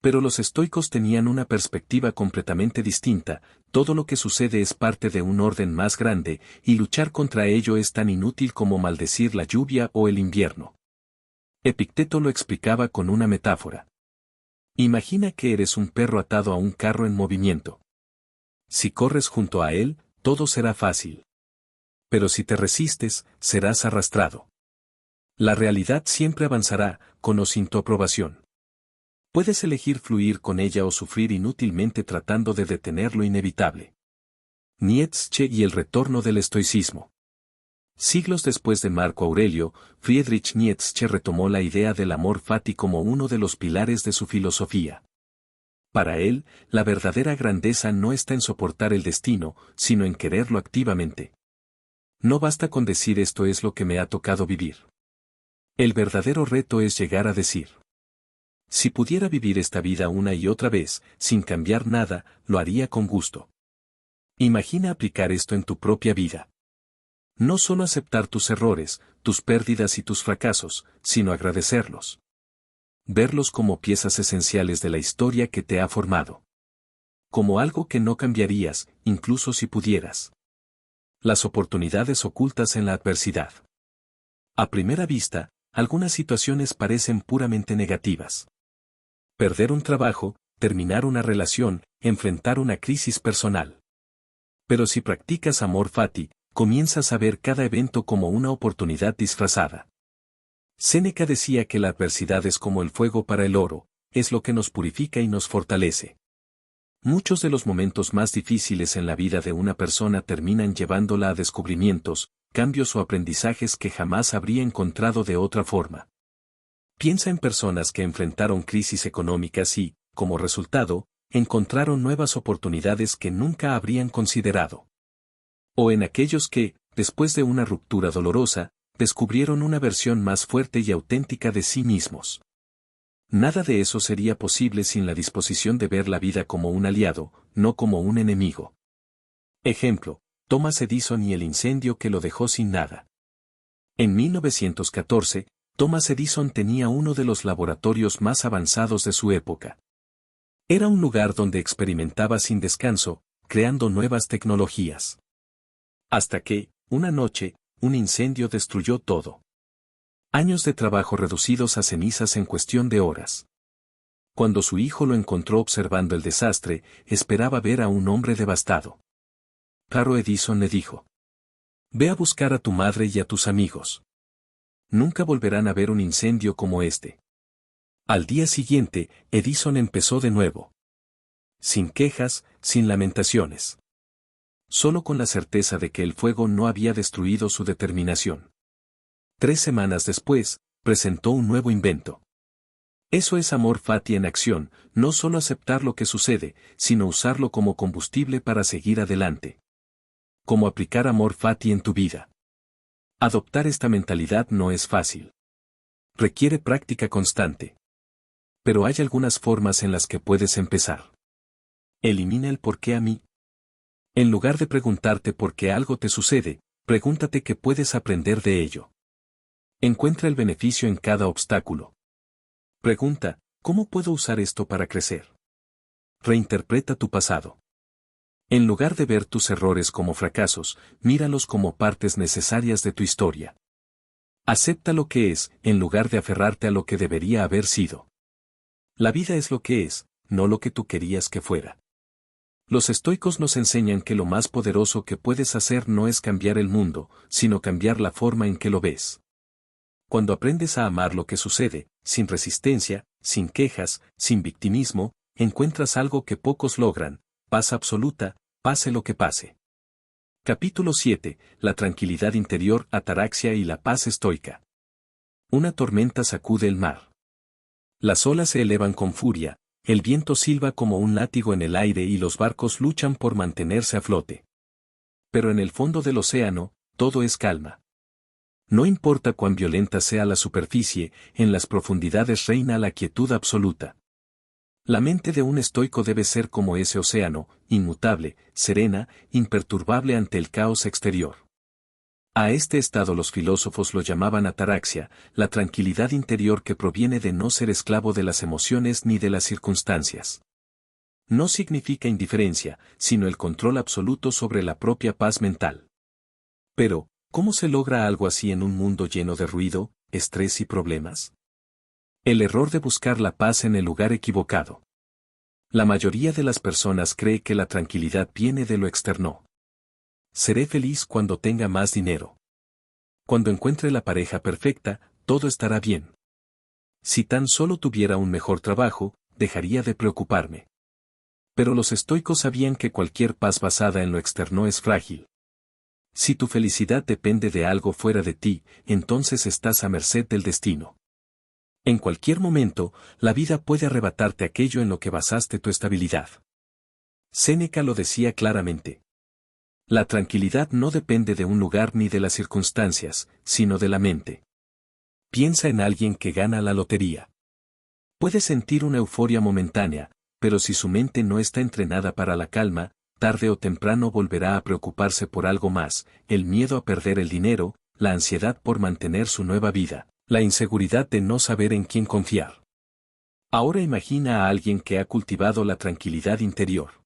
Speaker 1: Pero los estoicos tenían una perspectiva completamente distinta: todo lo que sucede es parte de un orden más grande, y luchar contra ello es tan inútil como maldecir la lluvia o el invierno. Epicteto lo explicaba con una metáfora. Imagina que eres un perro atado a un carro en movimiento. Si corres junto a él, todo será fácil. Pero si te resistes, serás arrastrado. La realidad siempre avanzará, con o sin tu aprobación. Puedes elegir fluir con ella o sufrir inútilmente tratando de detener lo inevitable. Nietzsche y el retorno del estoicismo. Siglos después de Marco Aurelio, Friedrich Nietzsche retomó la idea del amor fati como uno de los pilares de su filosofía. Para él, la verdadera grandeza no está en soportar el destino, sino en quererlo activamente. No basta con decir esto es lo que me ha tocado vivir. El verdadero reto es llegar a decir: si pudiera vivir esta vida una y otra vez, sin cambiar nada, lo haría con gusto. Imagina aplicar esto en tu propia vida. No solo aceptar tus errores, tus pérdidas y tus fracasos, sino agradecerlos. Verlos como piezas esenciales de la historia que te ha formado. Como algo que no cambiarías, incluso si pudieras. Las oportunidades ocultas en la adversidad. A primera vista, algunas situaciones parecen puramente negativas. Perder un trabajo, terminar una relación, enfrentar una crisis personal. Pero si practicas amor fati, comienzas a ver cada evento como una oportunidad disfrazada. Séneca decía que la adversidad es como el fuego para el oro, es lo que nos purifica y nos fortalece. Muchos de los momentos más difíciles en la vida de una persona terminan llevándola a descubrimientos, cambios o aprendizajes que jamás habría encontrado de otra forma. Piensa en personas que enfrentaron crisis económicas y, como resultado, encontraron nuevas oportunidades que nunca habrían considerado. O en aquellos que, después de una ruptura dolorosa, descubrieron una versión más fuerte y auténtica de sí mismos. Nada de eso sería posible sin la disposición de ver la vida como un aliado, no como un enemigo. Ejemplo: Thomas Edison y el incendio que lo dejó sin nada. En 1914, Thomas Edison tenía uno de los laboratorios más avanzados de su época. Era un lugar donde experimentaba sin descanso, creando nuevas tecnologías. Hasta que, una noche, un incendio destruyó todo. Años de trabajo reducidos a cenizas en cuestión de horas. Cuando su hijo lo encontró observando el desastre, esperaba ver a un hombre devastado. Claro, Edison le dijo: ve a buscar a tu madre y a tus amigos. Nunca volverán a ver un incendio como este. Al día siguiente, Edison empezó de nuevo. Sin quejas, sin lamentaciones. solo con la certeza de que el fuego no había destruido su determinación. 3 semanas después, presentó un nuevo invento. Eso es amor fati en acción, no solo aceptar lo que sucede, sino usarlo como combustible para seguir adelante. ¿Cómo aplicar amor fati en tu vida? Adoptar esta mentalidad no es fácil. Requiere práctica constante. Pero hay algunas formas en las que puedes empezar. Elimina el por qué a mí. En lugar de preguntarte por qué algo te sucede, pregúntate qué puedes aprender de ello. Encuentra el beneficio en cada obstáculo. Pregunta, ¿cómo puedo usar esto para crecer? Reinterpreta tu pasado. En lugar de ver tus errores como fracasos, míralos como partes necesarias de tu historia. Acepta lo que es, en lugar de aferrarte a lo que debería haber sido. La vida es lo que es, no lo que tú querías que fuera. Los estoicos nos enseñan que lo más poderoso que puedes hacer no es cambiar el mundo, sino cambiar la forma en que lo ves. Cuando aprendes a amar lo que sucede, sin resistencia, sin quejas, sin victimismo, encuentras algo que pocos logran, paz absoluta, pase lo que pase. Capítulo 7. La tranquilidad interior, ataraxia y la paz estoica. Una tormenta sacude el mar. Las olas se elevan con furia, el viento silba como un látigo en el aire y los barcos luchan por mantenerse a flote. Pero en el fondo del océano, todo es calma. No importa cuán violenta sea la superficie, en las profundidades reina la quietud absoluta. La mente de un estoico debe ser como ese océano, inmutable, serena, imperturbable ante el caos exterior. A este estado los filósofos lo llamaban ataraxia, la tranquilidad interior que proviene de no ser esclavo de las emociones ni de las circunstancias. No significa indiferencia, sino el control absoluto sobre la propia paz mental. Pero, ¿cómo se logra algo así en un mundo lleno de ruido, estrés y problemas? El error de buscar la paz en el lugar equivocado. La mayoría de las personas cree que la tranquilidad viene de lo externo. Seré feliz cuando tenga más dinero. Cuando encuentre la pareja perfecta, todo estará bien. Si tan solo tuviera un mejor trabajo, dejaría de preocuparme. Pero los estoicos sabían que cualquier paz basada en lo externo es frágil. Si tu felicidad depende de algo fuera de ti, entonces estás a merced del destino. En cualquier momento, la vida puede arrebatarte aquello en lo que basaste tu estabilidad. Séneca lo decía claramente. La tranquilidad no depende de un lugar ni de las circunstancias, sino de la mente. Piensa en alguien que gana la lotería. Puede sentir una euforia momentánea, pero si su mente no está entrenada para la calma, tarde o temprano volverá a preocuparse por algo más, el miedo a perder el dinero, la ansiedad por mantener su nueva vida, la inseguridad de no saber en quién confiar. Ahora imagina a alguien que ha cultivado la tranquilidad interior.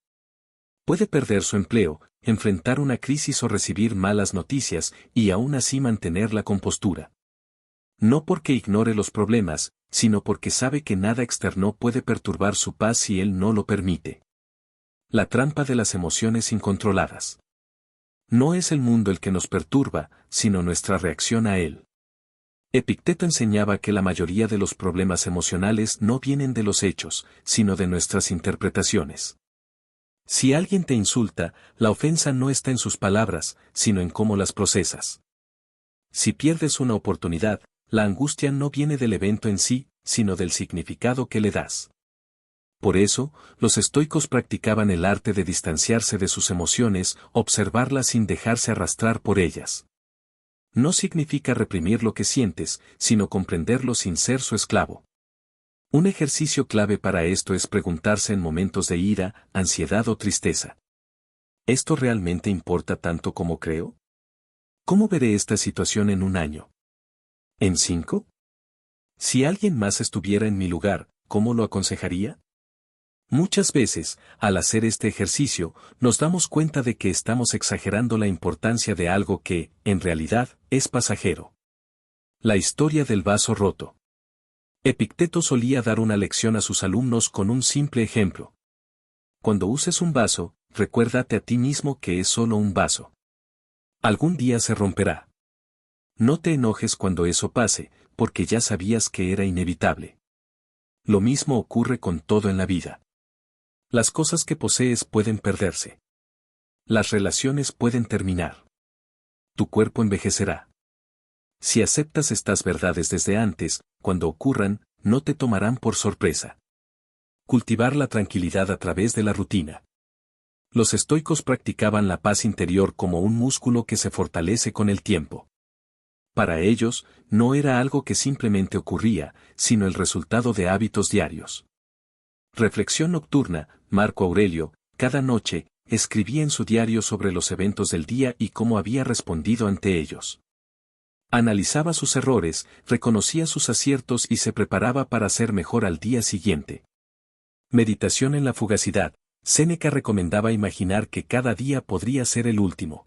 Speaker 1: Puede perder su empleo, enfrentar una crisis o recibir malas noticias, y aún así mantener la compostura. No porque ignore los problemas, sino porque sabe que nada externo puede perturbar su paz si él no lo permite. La trampa de las emociones incontroladas. No es el mundo el que nos perturba, sino nuestra reacción a él. Epicteto enseñaba que la mayoría de los problemas emocionales no vienen de los hechos, sino de nuestras interpretaciones. Si alguien te insulta, la ofensa no está en sus palabras, sino en cómo las procesas. Si pierdes una oportunidad, la angustia no viene del evento en sí, sino del significado que le das. Por eso, los estoicos practicaban el arte de distanciarse de sus emociones, observarlas sin dejarse arrastrar por ellas. No significa reprimir lo que sientes, sino comprenderlo sin ser su esclavo. Un ejercicio clave para esto es preguntarse en momentos de ira, ansiedad o tristeza. ¿Esto realmente importa tanto como creo? ¿Cómo veré esta situación en un año? ¿En 5? Si alguien más estuviera en mi lugar, ¿cómo lo aconsejaría? Muchas veces, al hacer este ejercicio, nos damos cuenta de que estamos exagerando la importancia de algo que, en realidad, es pasajero. La historia del vaso roto. Epicteto solía dar una lección a sus alumnos con un simple ejemplo. Cuando uses un vaso, recuérdate a ti mismo que es solo un vaso. Algún día se romperá. No te enojes cuando eso pase, porque ya sabías que era inevitable. Lo mismo ocurre con todo en la vida. Las cosas que posees pueden perderse. Las relaciones pueden terminar. Tu cuerpo envejecerá. Si aceptas estas verdades desde antes, cuando ocurran, no te tomarán por sorpresa. Cultivar la tranquilidad a través de la rutina. Los estoicos practicaban la paz interior como un músculo que se fortalece con el tiempo. Para ellos, no era algo que simplemente ocurría, sino el resultado de hábitos diarios. Reflexión nocturna. Marco Aurelio, cada noche, escribía en su diario sobre los eventos del día y cómo había respondido ante ellos. Analizaba sus errores, reconocía sus aciertos y se preparaba para ser mejor al día siguiente. Meditación en la fugacidad. Séneca recomendaba imaginar que cada día podría ser el último.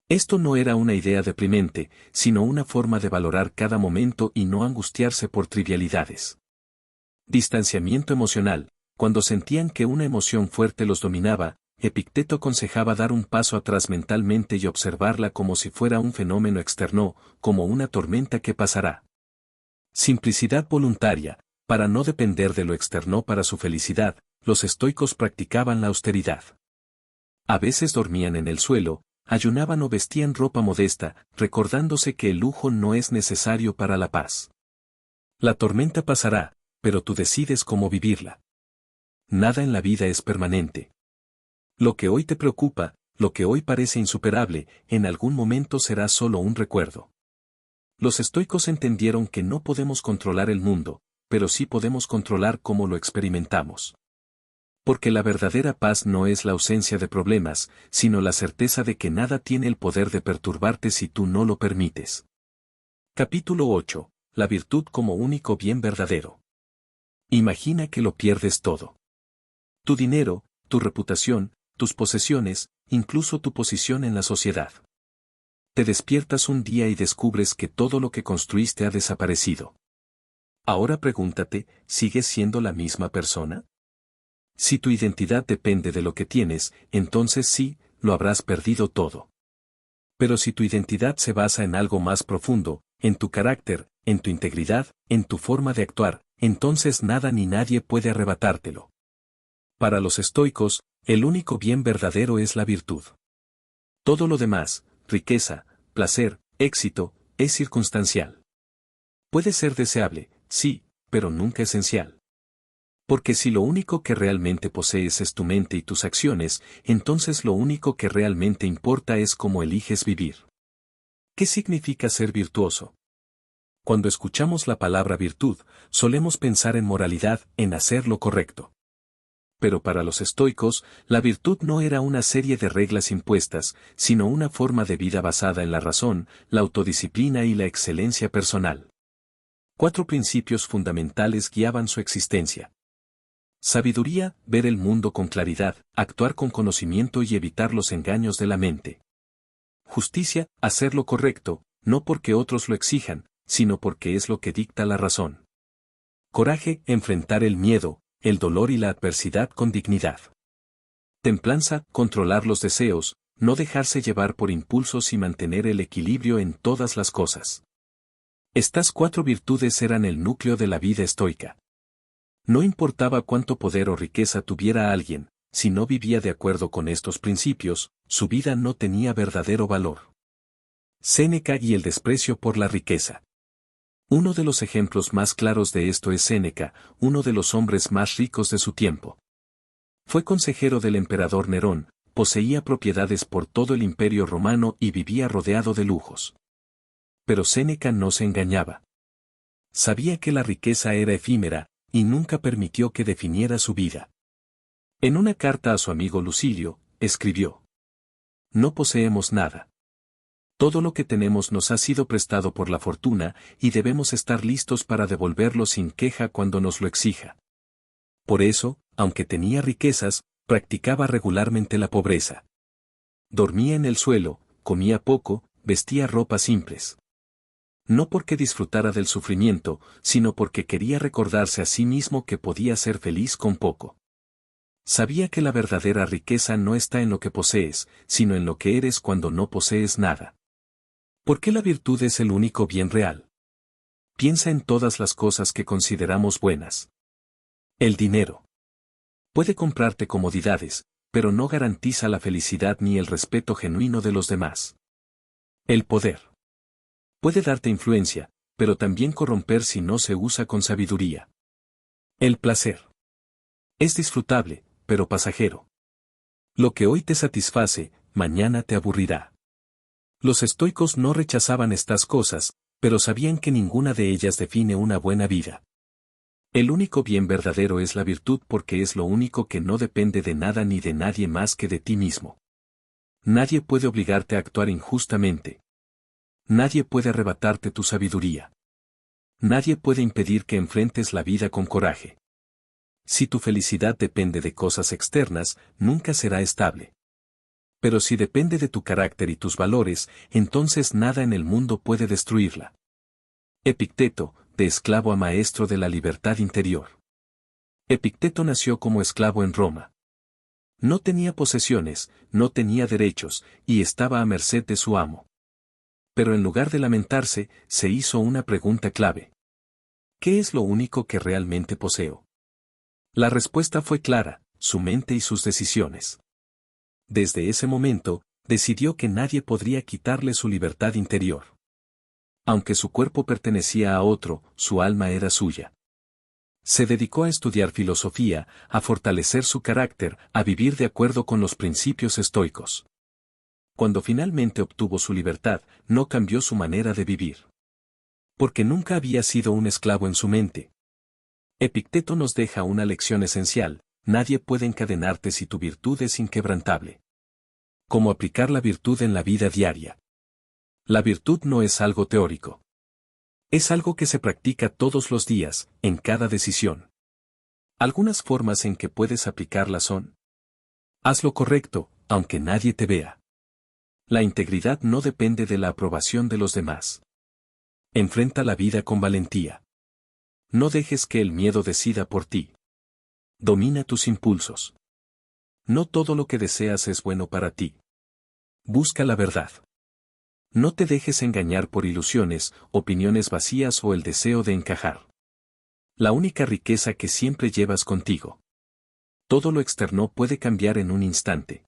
Speaker 1: Esto no era una idea deprimente, sino una forma de valorar cada momento y no angustiarse por trivialidades. Distanciamiento emocional. Cuando sentían que una emoción fuerte los dominaba, Epicteto aconsejaba dar un paso atrás mentalmente y observarla como si fuera un fenómeno externo, como una tormenta que pasará. Simplicidad voluntaria. Para no depender de lo externo para su felicidad, los estoicos practicaban la austeridad. A veces dormían en el suelo, ayunaban o vestían ropa modesta, recordándose que el lujo no es necesario para la paz. La tormenta pasará, pero tú decides cómo vivirla. Nada en la vida es permanente. Lo que hoy te preocupa, lo que hoy parece insuperable, en algún momento será solo un recuerdo. Los estoicos entendieron que no podemos controlar el mundo, pero sí podemos controlar cómo lo experimentamos. Porque la verdadera paz no es la ausencia de problemas, sino la certeza de que nada tiene el poder de perturbarte si tú no lo permites. Capítulo 8. La virtud como único bien verdadero. Imagina que lo pierdes todo. Tu dinero, tu reputación, tus posesiones, incluso tu posición en la sociedad. Te despiertas un día y descubres que todo lo que construiste ha desaparecido. Ahora pregúntate, ¿sigues siendo la misma persona? Si tu identidad depende de lo que tienes, entonces sí, lo habrás perdido todo. Pero si tu identidad se basa en algo más profundo, en tu carácter, en tu integridad, en tu forma de actuar, entonces nada ni nadie puede arrebatártelo. Para los estoicos, el único bien verdadero es la virtud. Todo lo demás, riqueza, placer, éxito, es circunstancial. Puede ser deseable, sí, pero nunca esencial. Porque si lo único que realmente posees es tu mente y tus acciones, entonces lo único que realmente importa es cómo eliges vivir. ¿Qué significa ser virtuoso? Cuando escuchamos la palabra virtud, solemos pensar en moralidad, en hacer lo correcto. Pero para los estoicos, la virtud no era una serie de reglas impuestas, sino una forma de vida basada en la razón, la autodisciplina y la excelencia personal. 4 principios fundamentales guiaban su existencia. Sabiduría, ver el mundo con claridad, actuar con conocimiento y evitar los engaños de la mente. Justicia, hacer lo correcto, no porque otros lo exijan, sino porque es lo que dicta la razón. Coraje, enfrentar el miedo, el dolor y la adversidad con dignidad. Templanza, controlar los deseos, no dejarse llevar por impulsos y mantener el equilibrio en todas las cosas. Estas 4 virtudes eran el núcleo de la vida estoica. No importaba cuánto poder o riqueza tuviera alguien, si no vivía de acuerdo con estos principios, su vida no tenía verdadero valor. Séneca y el desprecio por la riqueza. Uno de los ejemplos más claros de esto es Séneca, uno de los hombres más ricos de su tiempo. Fue consejero del emperador Nerón, poseía propiedades por todo el imperio romano y vivía rodeado de lujos. Pero Séneca no se engañaba. Sabía que la riqueza era efímera, y nunca permitió que definiera su vida. En una carta a su amigo Lucilio, escribió: No poseemos nada. Todo lo que tenemos nos ha sido prestado por la fortuna, y debemos estar listos para devolverlo sin queja cuando nos lo exija. Por eso, aunque tenía riquezas, practicaba regularmente la pobreza. Dormía en el suelo, comía poco, vestía ropas simples. No porque disfrutara del sufrimiento, sino porque quería recordarse a sí mismo que podía ser feliz con poco. Sabía que la verdadera riqueza no está en lo que posees, sino en lo que eres cuando no posees nada. ¿Por qué la virtud es el único bien real? Piensa en todas las cosas que consideramos buenas. El dinero puede comprarte comodidades, pero no garantiza la felicidad ni el respeto genuino de los demás. El poder puede darte influencia, pero también corromper si no se usa con sabiduría. El placer es disfrutable, pero pasajero. Lo que hoy te satisface, mañana te aburrirá. Los estoicos no rechazaban estas cosas, pero sabían que ninguna de ellas define una buena vida. El único bien verdadero es la virtud porque es lo único que no depende de nada ni de nadie más que de ti mismo. Nadie puede obligarte a actuar injustamente. Nadie puede arrebatarte tu sabiduría. Nadie puede impedir que enfrentes la vida con coraje. Si tu felicidad depende de cosas externas, nunca será estable. Pero si depende de tu carácter y tus valores, entonces nada en el mundo puede destruirla. Epicteto, de esclavo a maestro de la libertad interior. Epicteto nació como esclavo en Roma. No tenía posesiones, no tenía derechos, y estaba a merced de su amo. Pero en lugar de lamentarse, se hizo una pregunta clave. ¿Qué es lo único que realmente poseo? La respuesta fue clara, su mente y sus decisiones. Desde ese momento, decidió que nadie podría quitarle su libertad interior. Aunque su cuerpo pertenecía a otro, su alma era suya. Se dedicó a estudiar filosofía, a fortalecer su carácter, a vivir de acuerdo con los principios estoicos. Cuando finalmente obtuvo su libertad, no cambió su manera de vivir. Porque nunca había sido un esclavo en su mente. Epicteto nos deja una lección esencial: nadie puede encadenarte si tu virtud es inquebrantable. ¿Cómo aplicar la virtud en la vida diaria? La virtud no es algo teórico. Es algo que se practica todos los días, en cada decisión. Algunas formas en que puedes aplicarla son: haz lo correcto, aunque nadie te vea. La integridad no depende de la aprobación de los demás. Enfrenta la vida con valentía. No dejes que el miedo decida por ti. Domina tus impulsos. No todo lo que deseas es bueno para ti. Busca la verdad. No te dejes engañar por ilusiones, opiniones vacías o el deseo de encajar. La única riqueza que siempre llevas contigo. Todo lo externo puede cambiar en un instante.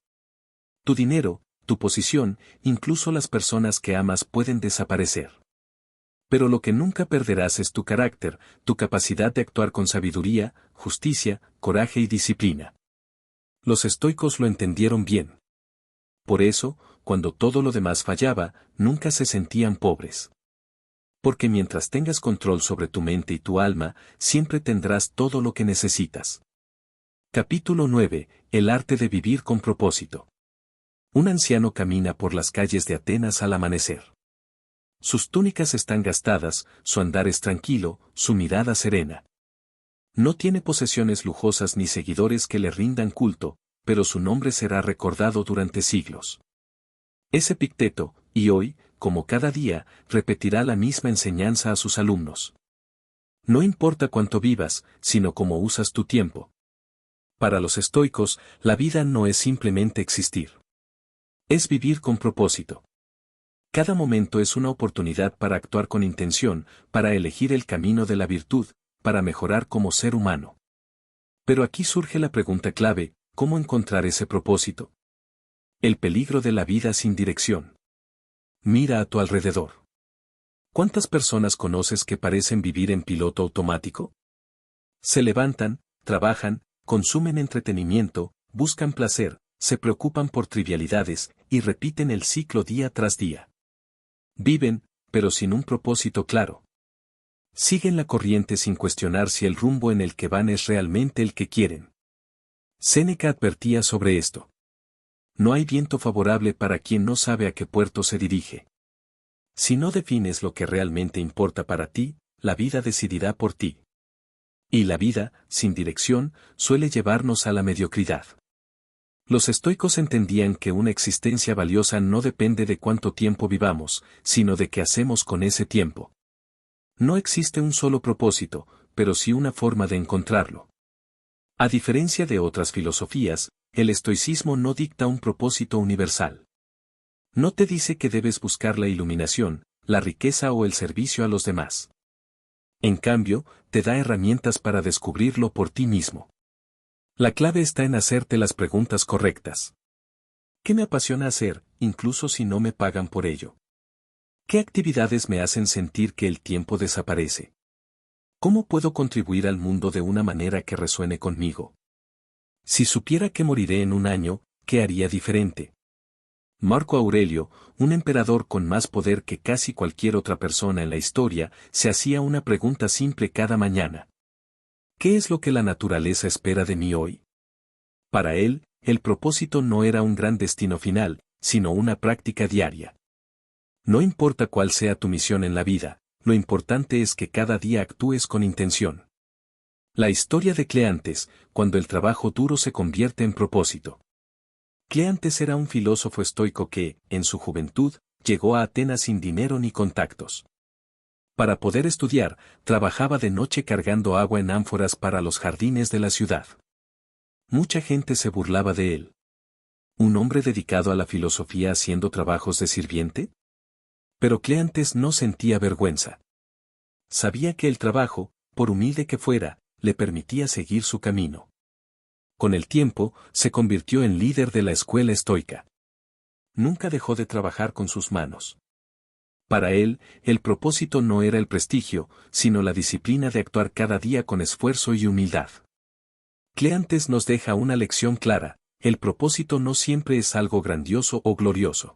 Speaker 1: Tu dinero, tu posición, incluso las personas que amas pueden desaparecer. Pero lo que nunca perderás es tu carácter, tu capacidad de actuar con sabiduría, justicia, coraje y disciplina. Los estoicos lo entendieron bien. Por eso, cuando todo lo demás fallaba, nunca se sentían pobres. Porque mientras tengas control sobre tu mente y tu alma, siempre tendrás todo lo que necesitas. Capítulo 9. El arte de vivir con propósito. Un anciano camina por las calles de Atenas al amanecer. Sus túnicas están gastadas, su andar es tranquilo, su mirada serena. No tiene posesiones lujosas ni seguidores que le rindan culto, pero su nombre será recordado durante siglos. Es Epicteto, y hoy, como cada día, repetirá la misma enseñanza a sus alumnos. No importa cuánto vivas, sino cómo usas tu tiempo. Para los estoicos, la vida no es simplemente existir. Es vivir con propósito. Cada momento es una oportunidad para actuar con intención, para elegir el camino de la virtud, para mejorar como ser humano. Pero aquí surge la pregunta clave: ¿cómo encontrar ese propósito? El peligro de la vida sin dirección. Mira a tu alrededor. ¿Cuántas personas conoces que parecen vivir en piloto automático? Se levantan, trabajan, consumen entretenimiento, buscan placer, se preocupan por trivialidades, y repiten el ciclo día tras día. Viven, pero sin un propósito claro. Siguen la corriente sin cuestionar si el rumbo en el que van es realmente el que quieren. Séneca advertía sobre esto. No hay viento favorable para quien no sabe a qué puerto se dirige. Si no defines lo que realmente importa para ti, la vida decidirá por ti. Y la vida, sin dirección, suele llevarnos a la mediocridad. Los estoicos entendían que una existencia valiosa no depende de cuánto tiempo vivamos, sino de qué hacemos con ese tiempo. No existe un solo propósito, pero sí una forma de encontrarlo. A diferencia de otras filosofías, el estoicismo no dicta un propósito universal. No te dice que debes buscar la iluminación, la riqueza o el servicio a los demás. En cambio, te da herramientas para descubrirlo por ti mismo. La clave está en hacerte las preguntas correctas. ¿Qué me apasiona hacer, incluso si no me pagan por ello? ¿Qué actividades me hacen sentir que el tiempo desaparece? ¿Cómo puedo contribuir al mundo de una manera que resuene conmigo? Si supiera que moriré en un año, ¿qué haría diferente? Marco Aurelio, un emperador con más poder que casi cualquier otra persona en la historia, se hacía una pregunta simple cada mañana. ¿Qué es lo que la naturaleza espera de mí hoy? Para él, el propósito no era un gran destino final, sino una práctica diaria. No importa cuál sea tu misión en la vida, lo importante es que cada día actúes con intención. La historia de Cleantes, cuando el trabajo duro se convierte en propósito. Cleantes era un filósofo estoico que, en su juventud, llegó a Atenas sin dinero ni contactos. Para poder estudiar, trabajaba de noche cargando agua en ánforas para los jardines de la ciudad. Mucha gente se burlaba de él. ¿Un hombre dedicado a la filosofía haciendo trabajos de sirviente? Pero Cleantes no sentía vergüenza. Sabía que el trabajo, por humilde que fuera, le permitía seguir su camino. Con el tiempo, se convirtió en líder de la escuela estoica. Nunca dejó de trabajar con sus manos. Para él, el propósito no era el prestigio, sino la disciplina de actuar cada día con esfuerzo y humildad. Cleantes nos deja una lección clara: el propósito no siempre es algo grandioso o glorioso.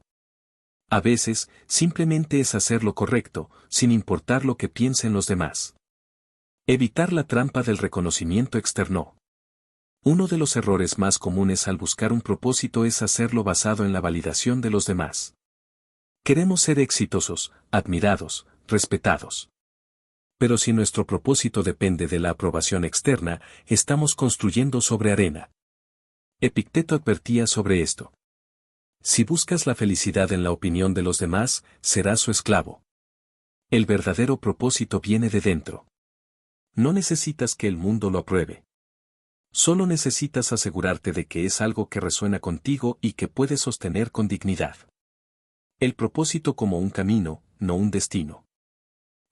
Speaker 1: A veces, simplemente es hacer lo correcto, sin importar lo que piensen los demás. Evitar la trampa del reconocimiento externo. Uno de los errores más comunes al buscar un propósito es hacerlo basado en la validación de los demás. Queremos ser exitosos, admirados, respetados. Pero si nuestro propósito depende de la aprobación externa, estamos construyendo sobre arena. Epicteto advertía sobre esto. Si buscas la felicidad en la opinión de los demás, serás su esclavo. El verdadero propósito viene de dentro. No necesitas que el mundo lo apruebe. Solo necesitas asegurarte de que es algo que resuena contigo y que puedes sostener con dignidad. El propósito como un camino, no un destino.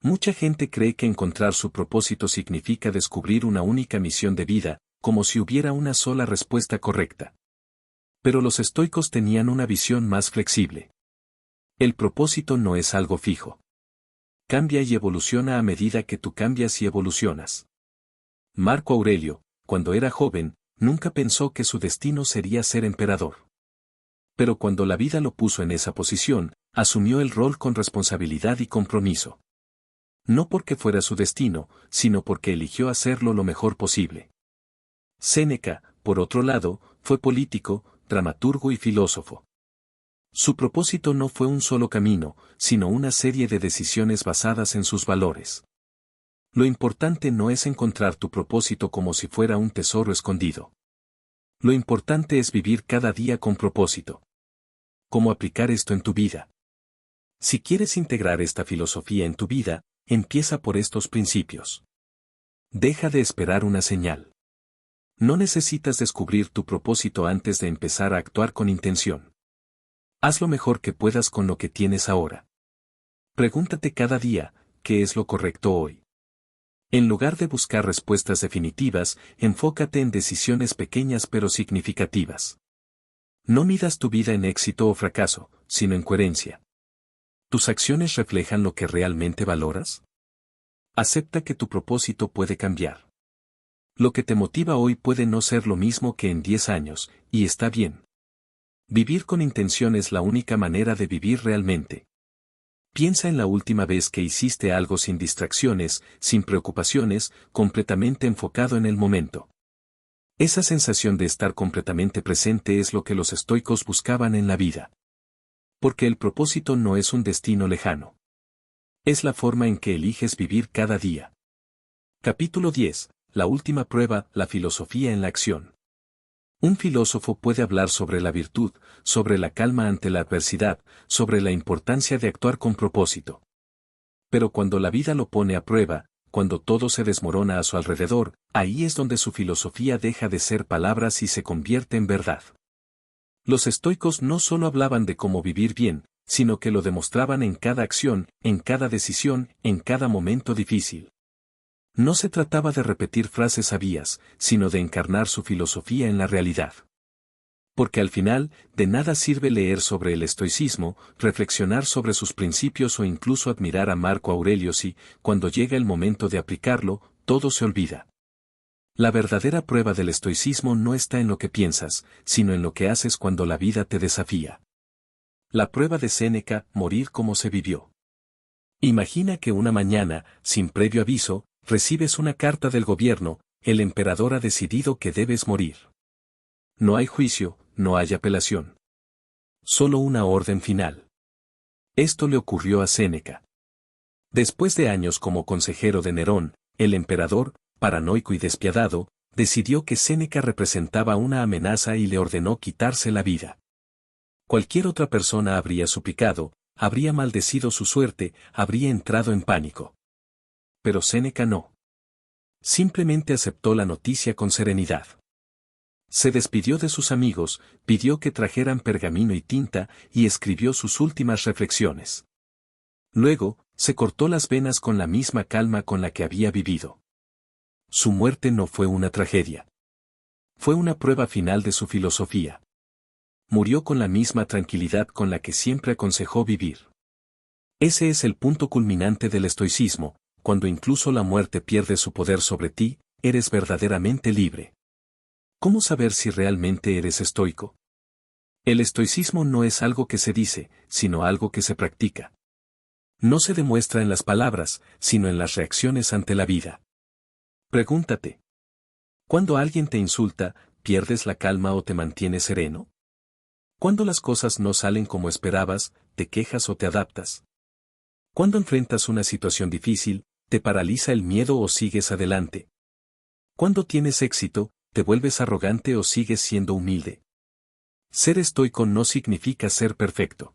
Speaker 1: Mucha gente cree que encontrar su propósito significa descubrir una única misión de vida, como si hubiera una sola respuesta correcta. Pero los estoicos tenían una visión más flexible. El propósito no es algo fijo. Cambia y evoluciona a medida que tú cambias y evolucionas. Marco Aurelio, cuando era joven, nunca pensó que su destino sería ser emperador. Pero cuando la vida lo puso en esa posición, asumió el rol con responsabilidad y compromiso. No porque fuera su destino, sino porque eligió hacerlo lo mejor posible. Séneca, por otro lado, fue político, dramaturgo y filósofo. Su propósito no fue un solo camino, sino una serie de decisiones basadas en sus valores. Lo importante no es encontrar tu propósito como si fuera un tesoro escondido. Lo importante es vivir cada día con propósito. ¿Cómo aplicar esto en tu vida? Si quieres integrar esta filosofía en tu vida, empieza por estos principios. Deja de esperar una señal. No necesitas descubrir tu propósito antes de empezar a actuar con intención. Haz lo mejor que puedas con lo que tienes ahora. Pregúntate cada día, ¿qué es lo correcto hoy? En lugar de buscar respuestas definitivas, enfócate en decisiones pequeñas pero significativas. No midas tu vida en éxito o fracaso, sino en coherencia. ¿Tus acciones reflejan lo que realmente valoras? Acepta que tu propósito puede cambiar. Lo que te motiva hoy puede no ser lo mismo que en 10 años, y está bien. Vivir con intención es la única manera de vivir realmente. Piensa en la última vez que hiciste algo sin distracciones, sin preocupaciones, completamente enfocado en el momento. Esa sensación de estar completamente presente es lo que los estoicos buscaban en la vida. Porque el propósito no es un destino lejano. Es la forma en que eliges vivir cada día. Capítulo 10. La última prueba, la filosofía en la acción. Un filósofo puede hablar sobre la virtud, sobre la calma ante la adversidad, sobre la importancia de actuar con propósito. Pero cuando la vida lo pone a prueba, cuando todo se desmorona a su alrededor, ahí es donde su filosofía deja de ser palabras y se convierte en verdad. Los estoicos no solo hablaban de cómo vivir bien, sino que lo demostraban en cada acción, en cada decisión, en cada momento difícil. No se trataba de repetir frases sabias, sino de encarnar su filosofía en la realidad. Porque al final, de nada sirve leer sobre el estoicismo, reflexionar sobre sus principios o incluso admirar a Marco Aurelio si, cuando llega el momento de aplicarlo, todo se olvida. La verdadera prueba del estoicismo no está en lo que piensas, sino en lo que haces cuando la vida te desafía. La prueba de Séneca, morir como se vivió. Imagina que una mañana, sin previo aviso, recibes una carta del gobierno, el emperador ha decidido que debes morir. No hay juicio, no hay apelación. Solo una orden final. Esto le ocurrió a Séneca. Después de años como consejero de Nerón, el emperador, paranoico y despiadado, decidió que Séneca representaba una amenaza y le ordenó quitarse la vida. Cualquier otra persona habría suplicado, habría maldecido su suerte, habría entrado en pánico. Pero Séneca no. Simplemente aceptó la noticia con serenidad. Se despidió de sus amigos, pidió que trajeran pergamino y tinta y escribió sus últimas reflexiones. Luego, se cortó las venas con la misma calma con la que había vivido. Su muerte no fue una tragedia. Fue una prueba final de su filosofía. Murió con la misma tranquilidad con la que siempre aconsejó vivir. Ese es el punto culminante del estoicismo, cuando incluso la muerte pierde su poder sobre ti, eres verdaderamente libre. ¿Cómo saber si realmente eres estoico? El estoicismo no es algo que se dice, sino algo que se practica. No se demuestra en las palabras, sino en las reacciones ante la vida. Pregúntate. ¿Cuando alguien te insulta, pierdes la calma o te mantienes sereno? ¿Cuando las cosas no salen como esperabas, te quejas o te adaptas? ¿Cuando enfrentas una situación difícil, te paraliza el miedo o sigues adelante? ¿Cuando tienes éxito, te vuelves arrogante o sigues siendo humilde? Ser estoico no significa ser perfecto.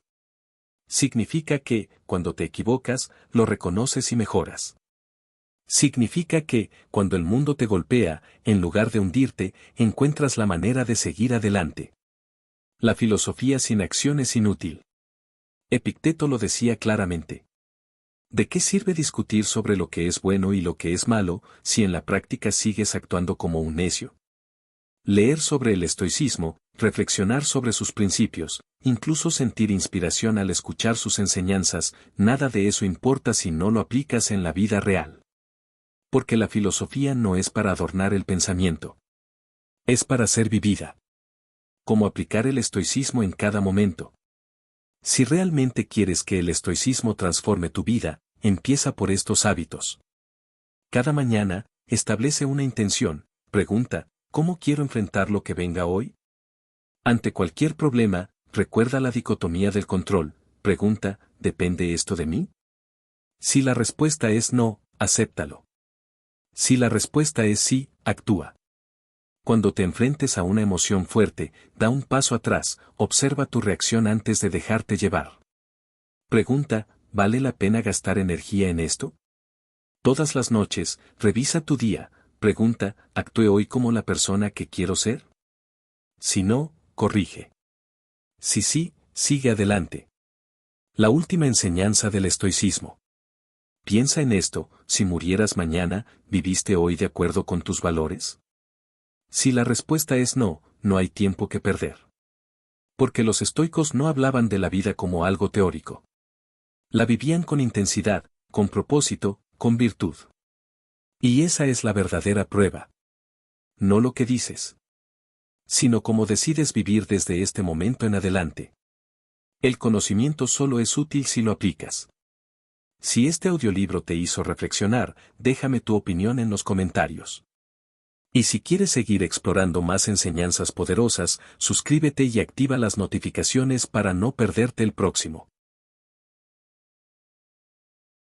Speaker 1: Significa que, cuando te equivocas, lo reconoces y mejoras. Significa que, cuando el mundo te golpea, en lugar de hundirte, encuentras la manera de seguir adelante. La filosofía sin acción es inútil. Epicteto lo decía claramente. ¿De qué sirve discutir sobre lo que es bueno y lo que es malo, si en la práctica sigues actuando como un necio? Leer sobre el estoicismo, reflexionar sobre sus principios, incluso sentir inspiración al escuchar sus enseñanzas, nada de eso importa si no lo aplicas en la vida real. Porque la filosofía no es para adornar el pensamiento. Es para ser vivida. Cómo aplicar el estoicismo en cada momento. Si realmente quieres que el estoicismo transforme tu vida, empieza por estos hábitos. Cada mañana, establece una intención, pregunta, ¿cómo quiero enfrentar lo que venga hoy? Ante cualquier problema, recuerda la dicotomía del control, pregunta, ¿depende esto de mí? Si la respuesta es no, acéptalo. Si la respuesta es sí, actúa. Cuando te enfrentes a una emoción fuerte, da un paso atrás, observa tu reacción antes de dejarte llevar. Pregunta, ¿vale la pena gastar energía en esto? Todas las noches, revisa tu día, pregunta, ¿actué hoy como la persona que quiero ser? Si no, corrige. Si sí, sigue adelante. La última enseñanza del estoicismo. Piensa en esto, si murieras mañana, ¿viviste hoy de acuerdo con tus valores? Si la respuesta es no, no hay tiempo que perder. Porque los estoicos no hablaban de la vida como algo teórico. La vivían con intensidad, con propósito, con virtud. Y esa es la verdadera prueba. No lo que dices, sino cómo decides vivir desde este momento en adelante. El conocimiento solo es útil si lo aplicas. Si este audiolibro te hizo reflexionar, déjame tu opinión en los comentarios. Y si quieres seguir explorando más enseñanzas poderosas, suscríbete y activa las notificaciones para no perderte el próximo.